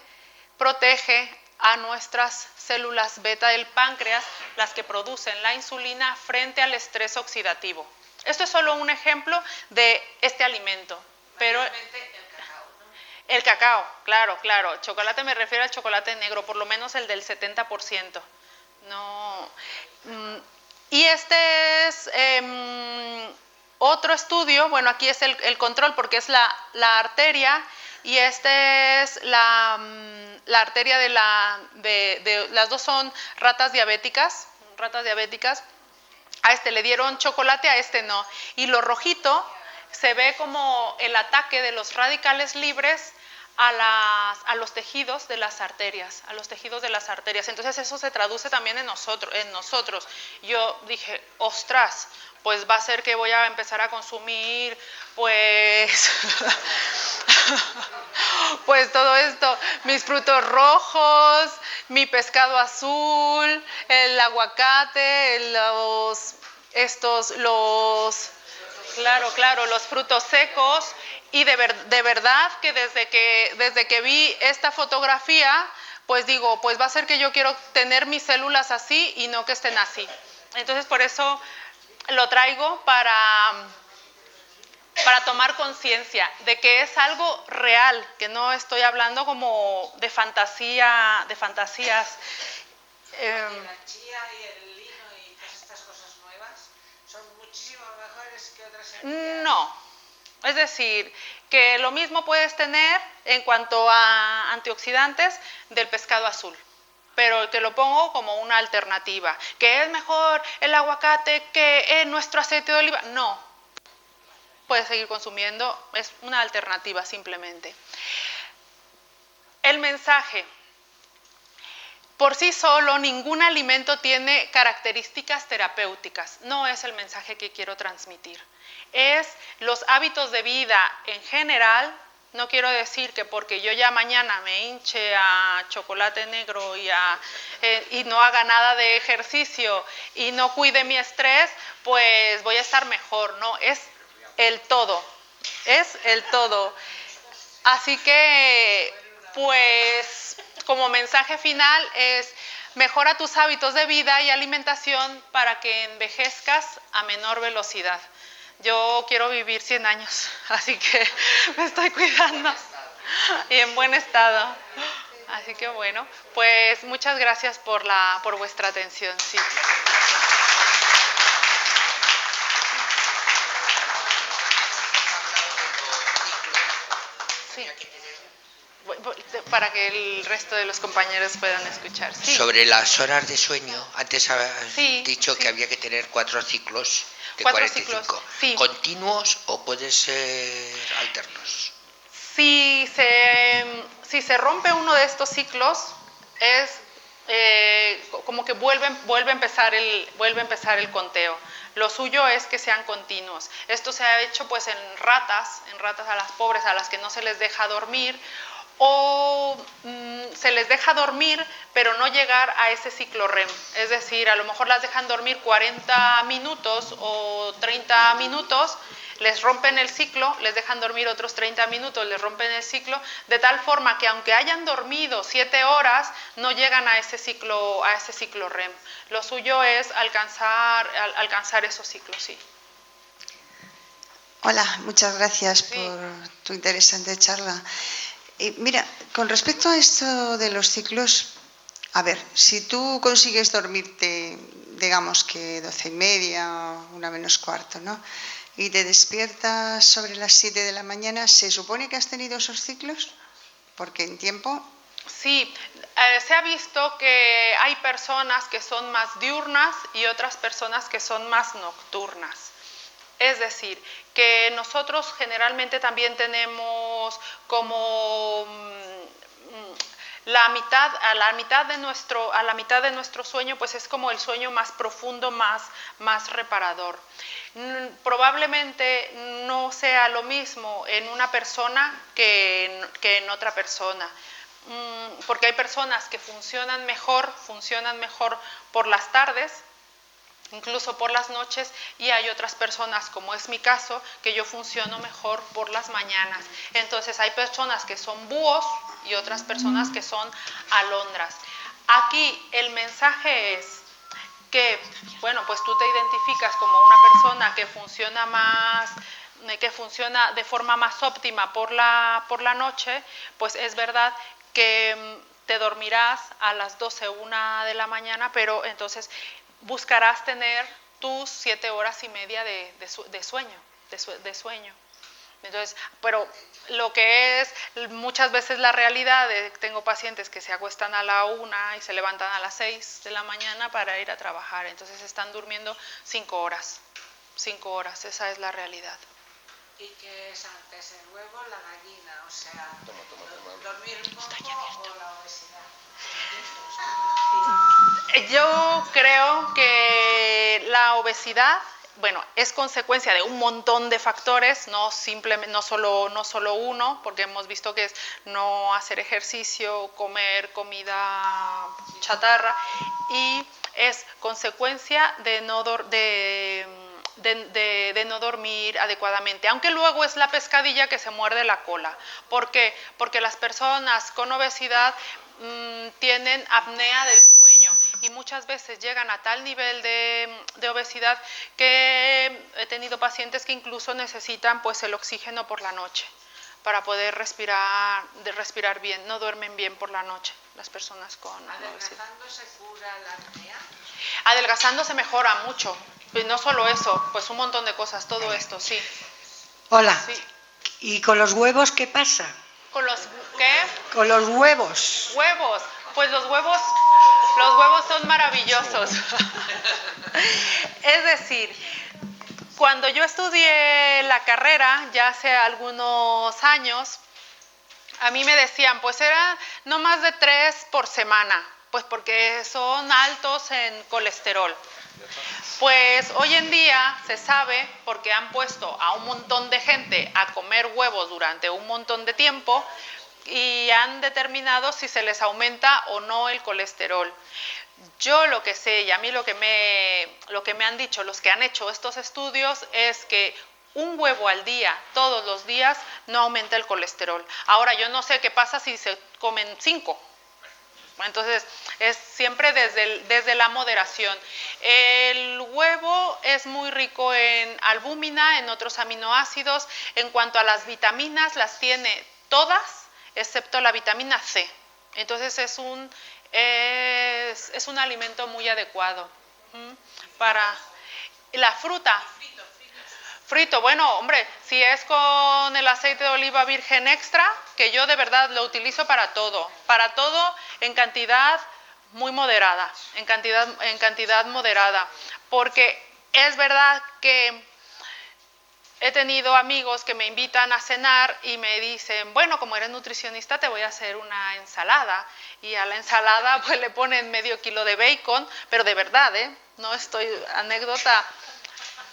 protege a nuestras células beta del páncreas, las que producen la insulina frente al estrés oxidativo. Esto es solo un ejemplo de este alimento, pero el cacao, claro, claro. Chocolate me refiero al chocolate negro, por lo menos el del 70%. No. Y este es otro estudio, bueno, aquí es el control porque es la arteria, y este es la arteria de las dos son ratas diabéticas. A este le dieron chocolate, a este no. Y lo rojito se ve como el ataque de los radicales libres a los tejidos de las arterias, Entonces eso se traduce también en nosotros. Yo dije, ostras, pues va a ser que voy a empezar a consumir, pues todo esto, mis frutos rojos, mi pescado azul, el aguacate, los frutos secos. Y de verdad que desde que vi esta fotografía, pues digo, pues va a ser que yo quiero tener mis células así y no que estén así. Entonces por eso lo traigo para tomar conciencia de que es algo real, que no estoy hablando como de fantasías. La chía y el lino y todas estas cosas nuevas son muchísimo mejores que otras semillas. No, es decir, que lo mismo puedes tener en cuanto a antioxidantes del pescado azul, pero que lo pongo como una alternativa. ¿Que es mejor el aguacate que nuestro aceite de oliva? No, puedes seguir consumiendo, es una alternativa simplemente. El mensaje. Por sí solo, ningún alimento tiene características terapéuticas. No es el mensaje que quiero transmitir. Es los hábitos de vida en general. No quiero decir que porque yo ya mañana me hinche a chocolate negro y no haga nada de ejercicio y no cuide mi estrés, pues voy a estar mejor. No, es el todo. Es el todo. Así que, pues, como mensaje final es: mejora tus hábitos de vida y alimentación para que envejezcas a menor velocidad. Yo quiero vivir 100 años, así que me estoy cuidando y en buen estado. Así que bueno, pues muchas gracias por vuestra atención. Sí. Sí. Para que el resto de los compañeros puedan escuchar. Sí. Sobre las horas de sueño, antes has dicho que había que tener 4 ciclos de 45. Ciclos, sí. ¿Continuos o pueden ser alternos? Si se rompe uno de estos ciclos, es como que vuelve a empezar el conteo. Lo suyo es que sean continuos. Esto se ha hecho pues en ratas a las pobres, a las que no se les deja dormir, o se les deja dormir pero no llegar a ese ciclo REM, es decir, a lo mejor las dejan dormir 40 minutos o 30 minutos, les rompen el ciclo, les dejan dormir otros 30 minutos, les rompen el ciclo, de tal forma que aunque hayan dormido 7 horas, no llegan a ese ciclo REM. Lo suyo es alcanzar esos ciclos, sí. Hola, muchas gracias por tu interesante charla. Mira, con respecto a esto de los ciclos, a ver, si tú consigues dormirte, digamos que 12:30, 1:45, ¿no? Y te despiertas sobre las 7 de la mañana, ¿se supone que has tenido esos ciclos? Porque en tiempo... Sí, se ha visto que hay personas que son más diurnas y otras personas que son más nocturnas. Es decir, que nosotros generalmente también tenemos como a la mitad de nuestro sueño, pues es como el sueño más profundo, más reparador. Probablemente no sea lo mismo en una persona que en otra persona, porque hay personas que funcionan mejor por las tardes, incluso por las noches, y hay otras personas, como es mi caso, que yo funciono mejor por las mañanas. Entonces hay personas que son búhos y otras personas que son alondras. Aquí el mensaje es que, bueno, pues tú te identificas como una persona que funciona de forma más óptima por la noche, pues es verdad que te dormirás a las 12, 1 de la mañana, pero entonces buscarás tener tus 7 horas y media de sueño. Entonces, pero lo que es muchas veces la realidad, tengo pacientes que se acuestan a la 1 y se levantan a las 6 de la mañana para ir a trabajar, entonces están durmiendo 5 horas, esa es la realidad. ¿Y qué es antes, el huevo o la gallina? O sea, dormir poco o la obesidad. Yo creo que la obesidad, bueno, es consecuencia de un montón de factores, no solo uno, porque hemos visto que es no hacer ejercicio, comer comida chatarra, y es consecuencia de no dormir adecuadamente, aunque luego es la pescadilla que se muerde la cola. ¿Por qué? Porque las personas con obesidad tienen apnea del sueño y muchas veces llegan a tal nivel de obesidad que he tenido pacientes que incluso necesitan pues el oxígeno por la noche para poder respirar bien, no duermen bien por la noche las personas con obesidad. ¿Adelgazando se cura la apnea? Adelgazando se mejora mucho, y no solo eso, pues un montón de cosas, todo esto, sí. Hola. Sí. ¿Y con los huevos qué pasa? ¿Con los qué? Con los huevos. Huevos. Pues los huevos son maravillosos. Es decir, cuando yo estudié la carrera, ya hace algunos años, a mí me decían, pues eran no más de 3 por semana, pues porque son altos en colesterol. Pues hoy en día se sabe, porque han puesto a un montón de gente a comer huevos durante un montón de tiempo y han determinado si se les aumenta o no el colesterol. Yo lo que sé, y a mí lo que me han dicho los que han hecho estos estudios, es que un huevo al día, todos los días, no aumenta el colesterol. Ahora, yo no sé qué pasa si se comen 5. Entonces, es siempre desde la moderación. El huevo es muy rico en albúmina, en otros aminoácidos. En cuanto a las vitaminas, las tiene todas, excepto la vitamina C. Entonces, es un alimento muy adecuado para la fruta. Frito, bueno, hombre, si es con el aceite de oliva virgen extra, que yo de verdad lo utilizo para todo en cantidad muy moderada, en cantidad moderada, porque es verdad que he tenido amigos que me invitan a cenar y me dicen, bueno, como eres nutricionista te voy a hacer una ensalada, y a la ensalada pues le ponen medio kilo de bacon, pero de verdad, no estoy anécdota.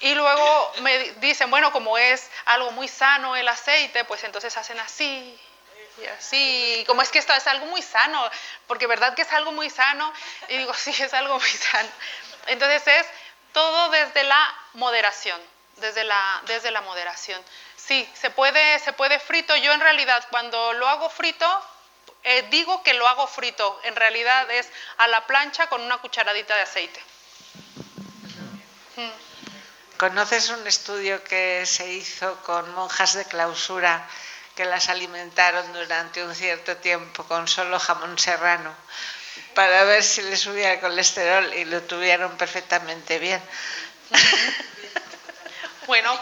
Y luego me dicen, bueno, como es algo muy sano el aceite, pues entonces hacen así y así. Como es que esto es algo muy sano, porque verdad que es algo muy sano. Y digo, sí, es algo muy sano. Entonces es todo desde la moderación, desde la moderación. Sí, se puede frito. Yo en realidad cuando lo hago frito, digo que lo hago frito. En realidad es a la plancha con una cucharadita de aceite. ¿Conoces un estudio que se hizo con monjas de clausura que las alimentaron durante un cierto tiempo con solo jamón serrano para ver si les subía el colesterol, y lo tuvieron perfectamente bien? Bueno,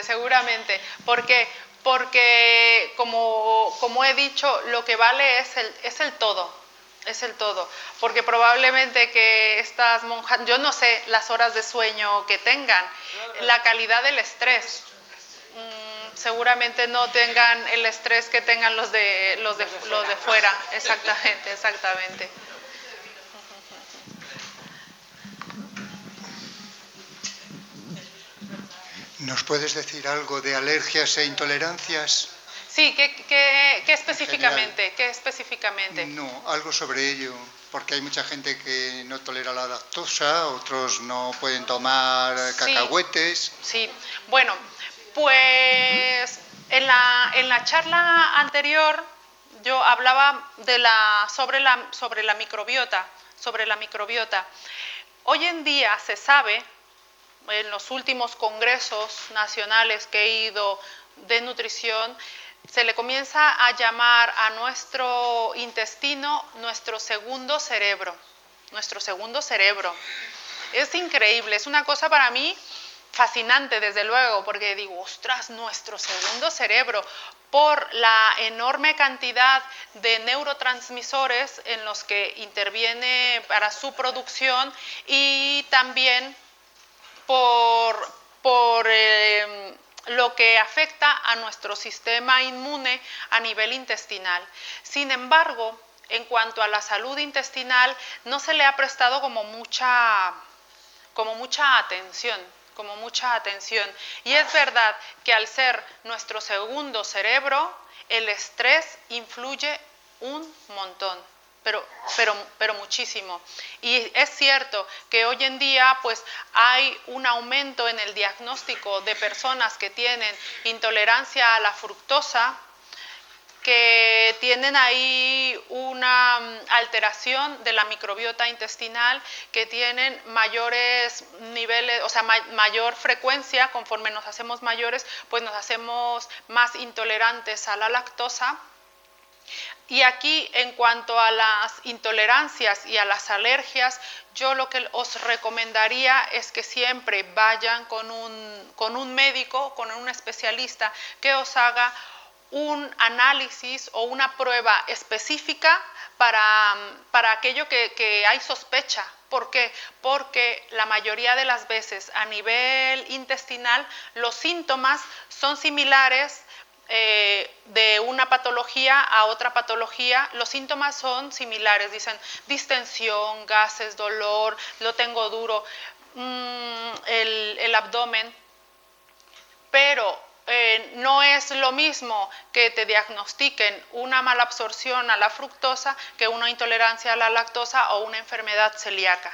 seguramente, porque como he dicho, lo que vale es el todo. Es el todo, porque probablemente que estas monjas, yo no sé las horas de sueño que tengan, la calidad del estrés, seguramente no tengan el estrés que tengan los de fuera, exactamente. ¿Nos puedes decir algo de alergias e intolerancias? Sí, ¿qué específicamente? ¿Qué específicamente? No, algo sobre ello, porque hay mucha gente que no tolera la lactosa, otros no pueden tomar cacahuetes. Sí, bueno, pues En la charla anterior yo hablaba sobre la microbiota. Hoy en día se sabe, en los últimos congresos nacionales que he ido de nutrición, se le comienza a llamar a nuestro intestino nuestro segundo cerebro. Es increíble, es una cosa para mí fascinante, desde luego, porque digo, ostras, nuestro segundo cerebro, por la enorme cantidad de neurotransmisores en los que interviene para su producción y también por lo que afecta a nuestro sistema inmune a nivel intestinal. Sin embargo, en cuanto a la salud intestinal, no se le ha prestado como mucha atención. Y es verdad que al ser nuestro segundo cerebro, el estrés influye un montón, pero muchísimo. Y es cierto que hoy en día pues hay un aumento en el diagnóstico de personas que tienen intolerancia a la fructosa, que tienen ahí una alteración de la microbiota intestinal, que tienen mayores niveles, o sea, mayor frecuencia. Conforme nos hacemos mayores, pues nos hacemos más intolerantes a la lactosa. Y aquí, en cuanto a las intolerancias y a las alergias, yo lo que os recomendaría es que siempre vayan con un médico, con un especialista que os haga un análisis o una prueba específica para aquello que hay sospecha. ¿Por qué? Porque la mayoría de las veces a nivel intestinal los síntomas son similares. De una patología a otra patología, los síntomas son similares, dicen distensión, gases, dolor, lo tengo duro, el abdomen, pero no es lo mismo que te diagnostiquen una mala absorción a la fructosa que una intolerancia a la lactosa o una enfermedad celíaca.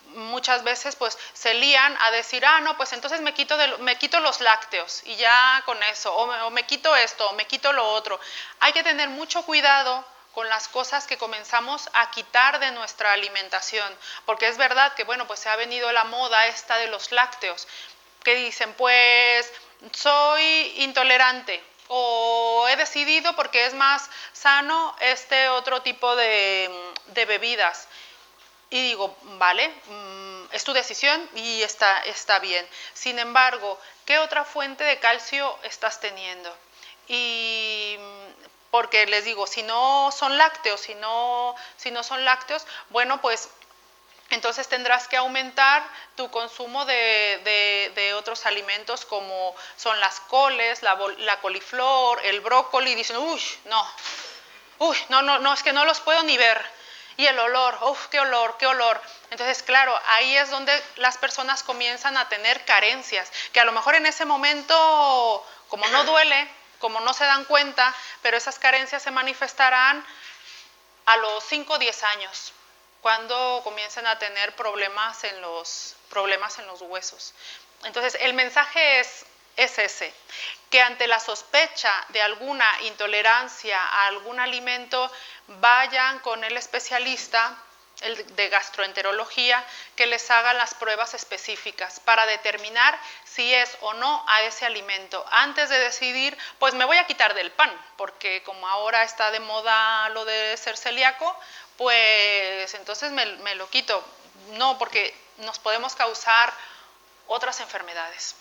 Muchas veces pues se lían a decir, no, pues entonces me quito los lácteos y ya con eso, o me quito esto, o me quito lo otro. Hay que tener mucho cuidado con las cosas que comenzamos a quitar de nuestra alimentación, porque es verdad que, bueno, pues se ha venido la moda esta de los lácteos, que dicen, pues soy intolerante, o he decidido porque es más sano este otro tipo de bebidas. Y digo, vale, es tu decisión y está bien. Sin embargo, ¿qué otra fuente de calcio estás teniendo? Y porque les digo, si no son lácteos, bueno, pues entonces tendrás que aumentar tu consumo de otros alimentos como son las coles, la coliflor, el brócoli. Dicen, no, es que no los puedo ni ver. Y el olor, qué olor. Entonces, claro, ahí es donde las personas comienzan a tener carencias, que a lo mejor en ese momento, como no duele, como no se dan cuenta, pero esas carencias se manifestarán a los 5 o 10 años, cuando comiencen a tener problemas en los huesos. Entonces, el mensaje es ese, que ante la sospecha de alguna intolerancia a algún alimento, vayan con el especialista de gastroenterología que les haga las pruebas específicas para determinar si es o no a ese alimento. Antes de decidir, pues me voy a quitar del pan, porque como ahora está de moda lo de ser celíaco, pues entonces me lo quito. No, porque nos podemos causar otras enfermedades.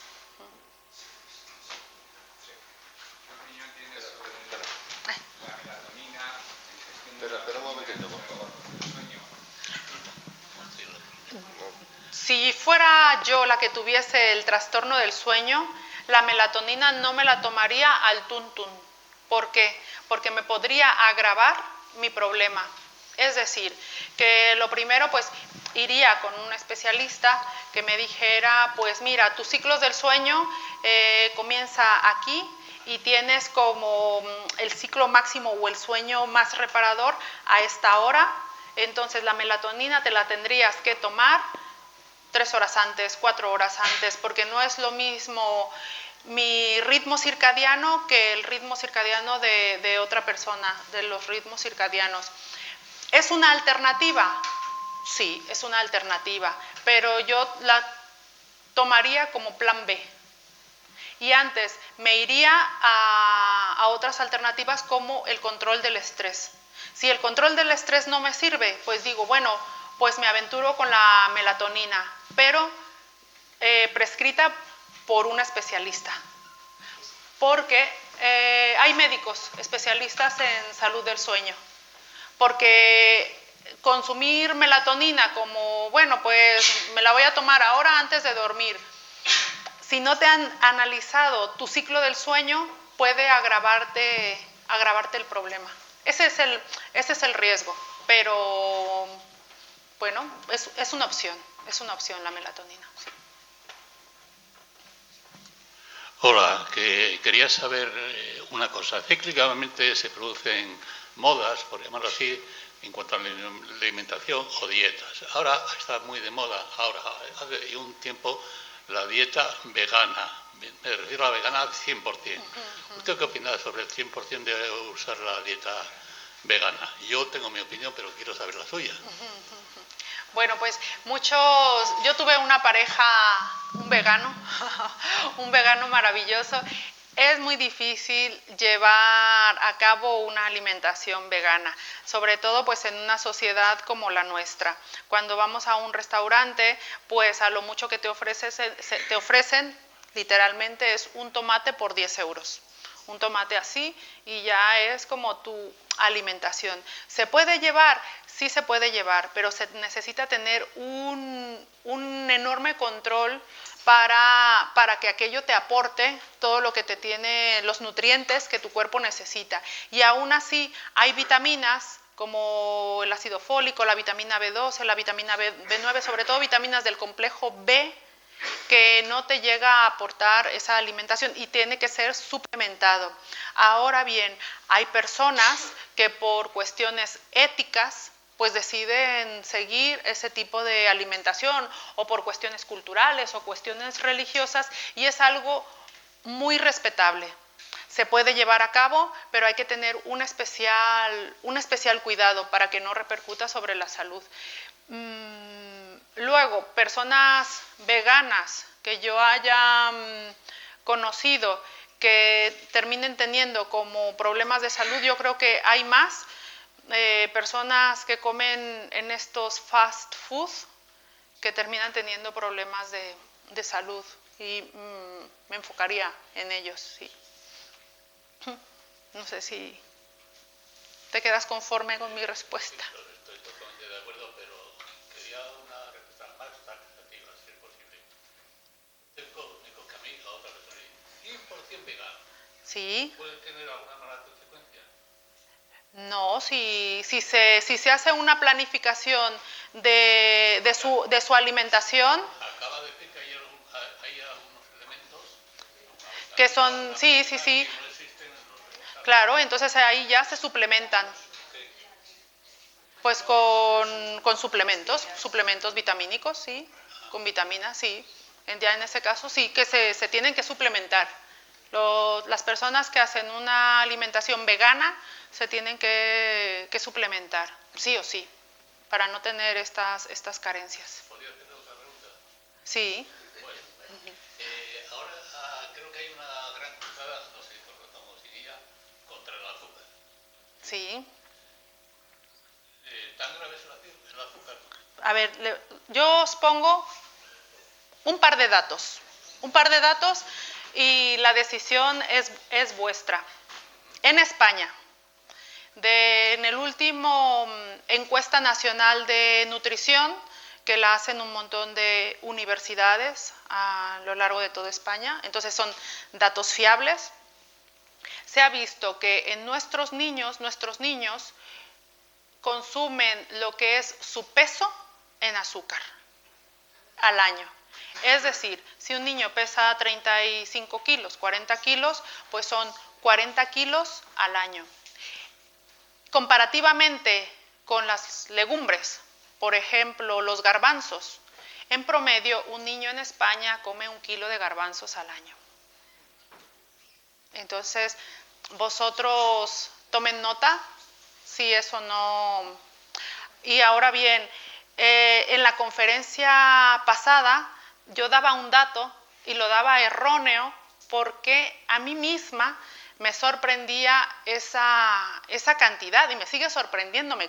Espera un momentito, por favor. Si fuera yo la que tuviese el trastorno del sueño, la melatonina no me la tomaría al tuntún. ¿Por qué? Porque me podría agravar mi problema. Es decir, que lo primero pues iría con un especialista que me dijera, pues mira, tus ciclos del sueño comienza aquí, y tienes como el ciclo máximo o el sueño más reparador a esta hora, entonces la melatonina te la tendrías que tomar 3 horas antes, 4 horas antes, porque no es lo mismo mi ritmo circadiano que el ritmo circadiano de otra persona, de los ritmos circadianos. ¿Es una alternativa? Sí, es una alternativa, pero yo la tomaría como plan B. Y antes me iría a otras alternativas como el control del estrés. Si el control del estrés no me sirve, pues digo, bueno, pues me aventuro con la melatonina, pero prescrita por un especialista. Porque hay médicos especialistas en salud del sueño. Porque consumir melatonina como, bueno, pues me la voy a tomar ahora antes de dormir. Si no te han analizado tu ciclo del sueño, puede agravarte el problema. Ese es el riesgo, pero bueno, es una opción la melatonina. Sí. Hola, que quería saber una cosa. Cíclicamente se producen modas, por llamarlo así, en cuanto a la alimentación o dietas. Ahora está muy de moda, hace un tiempo, la dieta vegana. Me refiero a la vegana al 100%. ¿Usted qué opina sobre el 100% de usar la dieta vegana? Yo tengo mi opinión, pero quiero saber la suya. Bueno, pues yo tuve una pareja, un vegano maravilloso. Es muy difícil llevar a cabo una alimentación vegana, sobre todo pues en una sociedad como la nuestra. Cuando vamos a un restaurante, pues a lo mucho que te ofrecen literalmente es un tomate por 10 euros. Un tomate así y ya es como tu alimentación. ¿Se puede llevar? Sí se puede llevar, pero se necesita tener un enorme control para que aquello te aporte todo lo que te tiene, los nutrientes que tu cuerpo necesita. Y aún así hay vitaminas como el ácido fólico, la vitamina B12, la vitamina B9, sobre todo vitaminas del complejo B, que no te llega a aportar esa alimentación y tiene que ser suplementado. Ahora bien, hay personas que por cuestiones éticas pues deciden seguir ese tipo de alimentación o por cuestiones culturales o cuestiones religiosas y es algo muy respetable. Se puede llevar a cabo, pero hay que tener un especial cuidado para que no repercuta sobre la salud. Luego, personas veganas que yo haya conocido que terminen teniendo como problemas de salud, yo creo que hay más personas que comen en estos fast food que terminan teniendo problemas de salud y me enfocaría en ellos, sí. No sé si te quedas conforme con mi respuesta. Estoy totalmente de acuerdo, pero quería una respuesta más taxativa, si es posible. Tengo que a mí, a otra persona, 100% vegano. Sí. ¿Puede tener alguna mala consecuencia? No, si se hace una planificación de su alimentación. Acaba de decir que hay algunos elementos que son, sí. Claro, entonces ahí ya se suplementan. Pues con suplementos vitamínicos, sí, con vitaminas, sí. Ya en ese caso sí que se tienen que suplementar. Las personas que hacen una alimentación vegana se tienen que suplementar, sí o sí, para no tener estas carencias. ¿Podría hacer otra pregunta? Sí. Bueno, ahora creo que hay una gran cruzada, no sé cómo se diría, contra el azúcar. Sí. ¿Tan grave es el azúcar? A ver, yo os pongo un par de datos y la decisión es vuestra. En España, en el último encuesta nacional de nutrición, que la hacen un montón de universidades a lo largo de toda España, entonces son datos fiables, se ha visto que en nuestros niños consumen lo que es su peso en azúcar al año. Es decir, si un niño pesa 35 kilos, 40 kilos, pues son 40 kilos al año. Comparativamente con las legumbres, por ejemplo, los garbanzos, en promedio un niño en España come 1 kilo de garbanzos al año. Entonces, vosotros tomen nota, si eso no... Y ahora bien, en la conferencia pasada yo daba un dato y lo daba erróneo porque a mí misma me sorprendía esa cantidad y me sigue sorprendiendo, me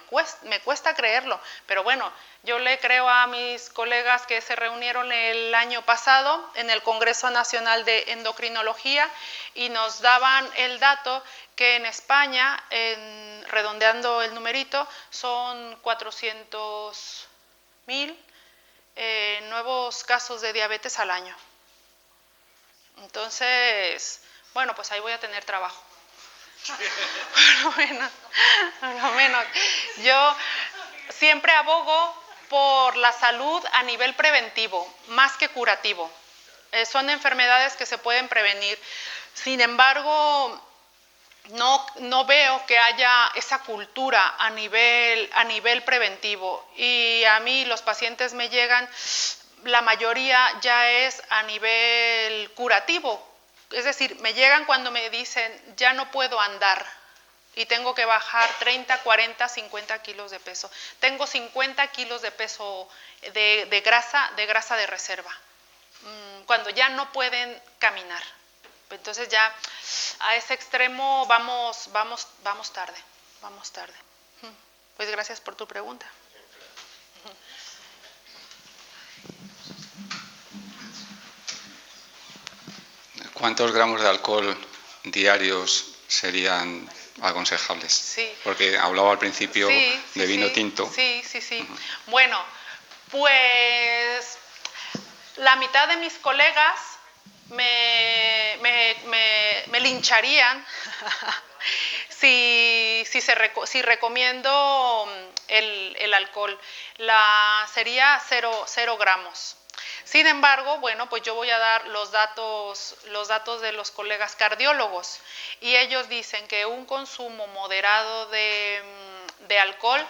cuesta creerlo. Pero bueno, yo le creo a mis colegas que se reunieron el año pasado en el Congreso Nacional de Endocrinología y nos daban el dato que en España, redondeando el numerito, son 400.000 nuevos casos de diabetes al año. Entonces, bueno, pues ahí voy a tener trabajo. Por lo menos. Yo siempre abogo por la salud a nivel preventivo, más que curativo. Son enfermedades que se pueden prevenir. Sin embargo, no veo que haya esa cultura a nivel preventivo. Y a mí los pacientes me llegan, la mayoría ya es a nivel curativo. Es decir, me llegan cuando me dicen, ya no puedo andar y tengo que bajar 30, 40, 50 kilos de peso. Tengo 50 kilos de peso de grasa de reserva, cuando ya no pueden caminar. Entonces ya a ese extremo vamos tarde. Pues gracias por tu pregunta. ¿Cuántos gramos de alcohol diarios serían aconsejables? Sí. Porque hablaba al principio de vino tinto. Sí. Bueno, pues la mitad de mis colegas me lincharían si recomiendo el alcohol. Sería 0 gramos. Sin embargo, bueno, pues yo voy a dar los datos de los colegas cardiólogos y ellos dicen que un consumo moderado de alcohol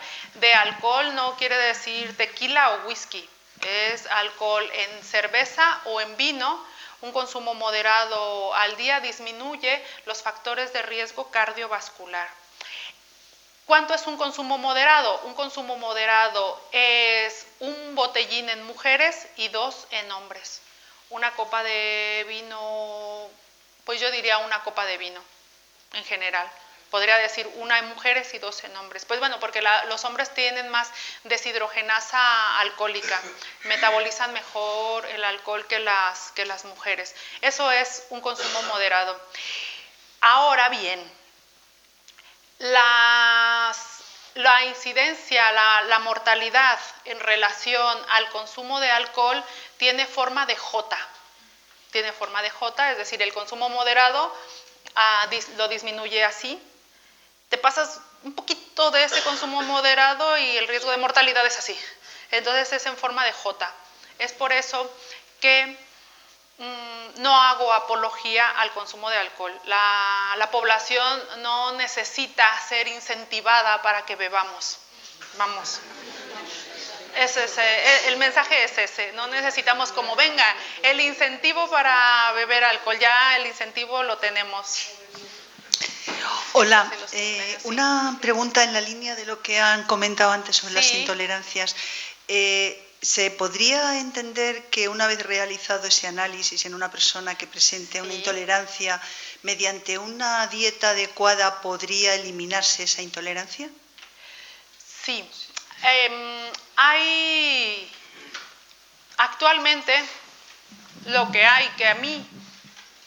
no quiere decir tequila o whisky, es alcohol en cerveza o en vino. Un consumo moderado al día disminuye los factores de riesgo cardiovascular. ¿Cuánto es un consumo moderado? Un consumo moderado es un botellín en mujeres y 2 en hombres. Una copa de vino, pues yo diría una copa de vino en general. Podría decir 1 en mujeres y 2 en hombres. Pues bueno, porque los hombres tienen más deshidrogenasa alcohólica, metabolizan mejor el alcohol que las mujeres. Eso es un consumo moderado. Ahora bien, la incidencia, la mortalidad en relación al consumo de alcohol tiene forma de J. Tiene forma de J, es decir, el consumo moderado lo disminuye así. Te pasas un poquito de ese consumo moderado y el riesgo de mortalidad es así. Entonces es en forma de J. Es por eso que no hago apología al consumo de alcohol. La población no necesita ser incentivada para que bebamos. Vamos. El mensaje es ese. No necesitamos como venga el incentivo para beber alcohol. Ya el incentivo lo tenemos. Hola, una pregunta en la línea de lo que han comentado antes sobre las intolerancias. ¿Se podría entender que una vez realizado ese análisis en una persona que presente una intolerancia, mediante una dieta adecuada podría eliminarse esa intolerancia? Sí. Actualmente lo que hay que a mí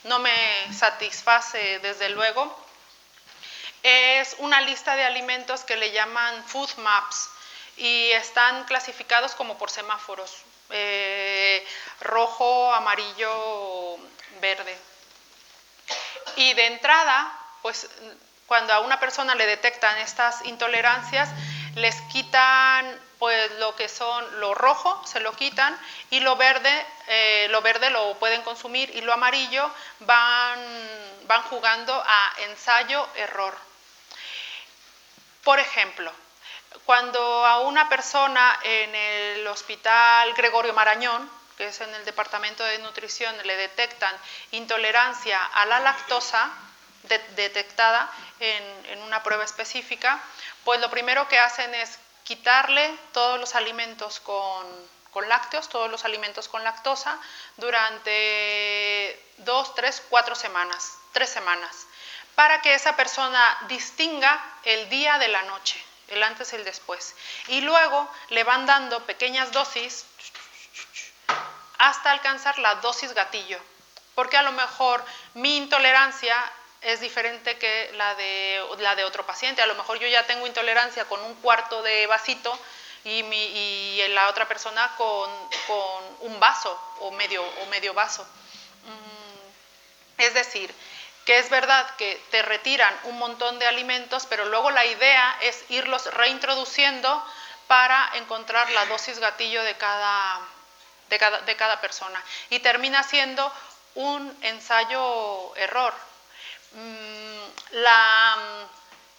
no me satisface desde luego es una lista de alimentos que le llaman food maps y están clasificados como por semáforos, rojo, amarillo, verde. Y de entrada, pues cuando a una persona le detectan estas intolerancias, les quitan pues lo que son lo rojo, se lo quitan, y lo verde lo pueden consumir, y lo amarillo van jugando a ensayo-error. Por ejemplo, cuando a una persona en el Hospital Gregorio Marañón, que es en el Departamento de Nutrición, le detectan intolerancia a la lactosa, detectada en una prueba específica, pues lo primero que hacen es quitarle todos los alimentos con lácteos, todos los alimentos con lactosa, durante 2, 3, 4 semanas, 3 semanas, para que esa persona distinga el día de la noche, el antes y el después. Y luego le van dando pequeñas dosis hasta alcanzar la dosis gatillo, porque a lo mejor mi intolerancia es diferente que la de otro paciente. A lo mejor yo ya tengo intolerancia con un cuarto de vasito y la otra persona con un vaso o medio vaso. Es decir, que es verdad que te retiran un montón de alimentos, pero luego la idea es irlos reintroduciendo para encontrar la dosis gatillo de cada persona. Y termina siendo un ensayo-error.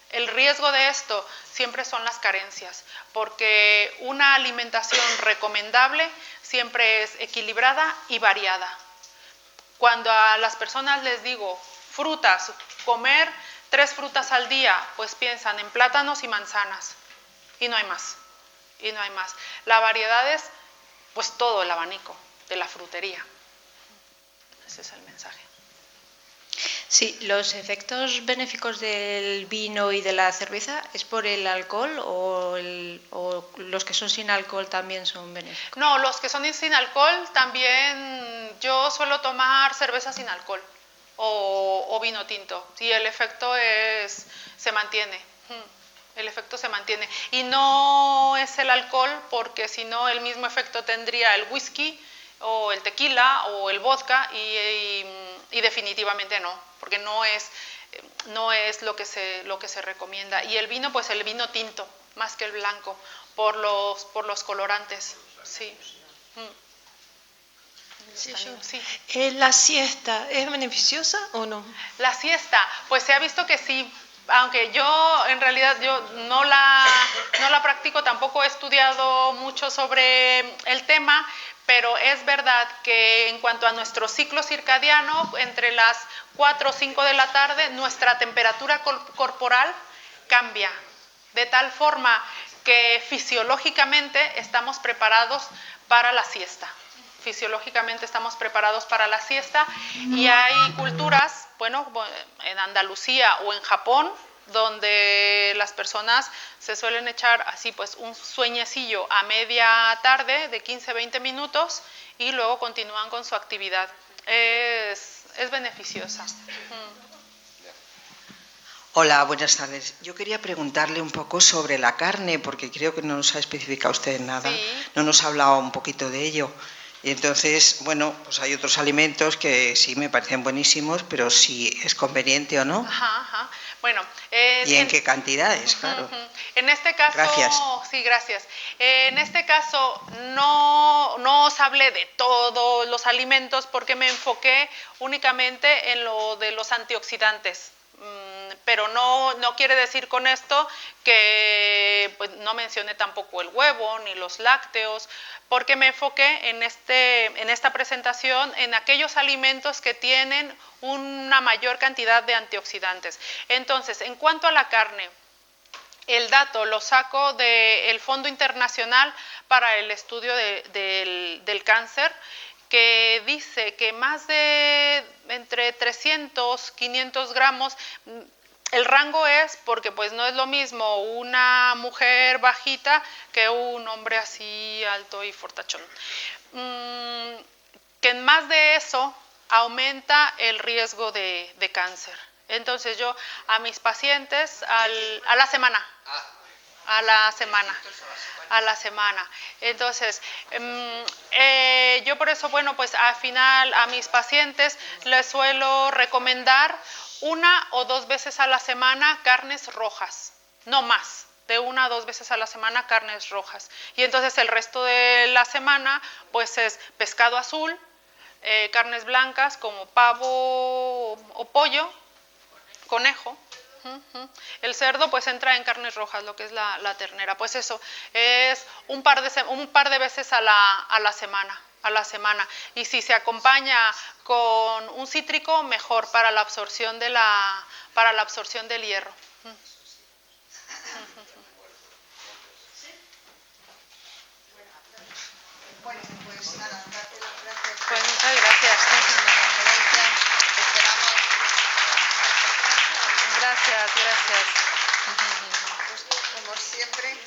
El riesgo de esto siempre son las carencias, porque una alimentación recomendable siempre es equilibrada y variada. Cuando a las personas les digo frutas, comer 3 frutas al día, pues piensan en plátanos y manzanas y no hay más. La variedad es pues todo el abanico de la frutería. Ese es el mensaje. Sí, ¿los efectos benéficos del vino y de la cerveza es por el alcohol o los que son sin alcohol también son benéficos? No, los que son sin alcohol también, yo suelo tomar cerveza sin alcohol o vino tinto y el efecto se mantiene. El efecto se mantiene. Y no es el alcohol, porque si no el mismo efecto tendría el whisky o el tequila o el vodka y definitivamente no, porque no es lo que se recomienda. Y el vino, pues el vino tinto, más que el blanco, por los colorantes. Sí. Sí. ¿La siesta es beneficiosa o no? La siesta, pues se ha visto que sí. Aunque yo en realidad no la practico, tampoco he estudiado mucho sobre el tema, pero es verdad que en cuanto a nuestro ciclo circadiano, entre las 4 o 5 de la tarde, nuestra temperatura corporal cambia, de tal forma que fisiológicamente estamos preparados para la siesta. Fisiológicamente estamos preparados para la siesta y hay culturas, bueno, en Andalucía o en Japón, donde las personas se suelen echar así pues un sueñecillo a media tarde de 15-20 minutos y luego continúan con su actividad. Es beneficiosa. Hola, buenas tardes. Yo quería preguntarle un poco sobre la carne, porque creo que no nos ha especificado usted nada. Sí. No nos ha hablado un poquito de ello. Y entonces, bueno, pues hay otros alimentos que sí me parecen buenísimos, pero si es conveniente o no. Ajá. Bueno, ¿y en qué cantidades? Claro. En este caso, gracias. Sí, gracias. En este caso no os hablé de todos los alimentos porque me enfoqué únicamente en lo de los antioxidantes. Pero no quiere decir con esto que pues, no mencioné tampoco el huevo ni los lácteos, porque me enfoqué en esta presentación en aquellos alimentos que tienen una mayor cantidad de antioxidantes. Entonces, en cuanto a la carne, el dato lo saco del Fondo Internacional para el Estudio del Cáncer, que dice que más de entre 300, 500 gramos, el rango es porque pues no es lo mismo una mujer bajita que un hombre así alto y fortachón. Que en más de eso aumenta el riesgo de cáncer. Entonces yo a mis pacientes a la semana. Entonces, yo por eso, bueno, pues al final a mis pacientes les suelo recomendar 1 o 2 veces a la semana carnes rojas, no más, de 1 a 2 veces a la semana carnes rojas. Y entonces el resto de la semana, pues es pescado azul, carnes blancas como pavo o pollo, conejo. El cerdo pues entra en carnes rojas, lo que es la ternera. Pues eso, es un par de veces a la semana. semana. Y si se acompaña con un cítrico, mejor para la absorción del hierro. Bueno, pues nada, darte las gracias. Pues muchas gracias. Esperamos. Gracias. Pues como siempre.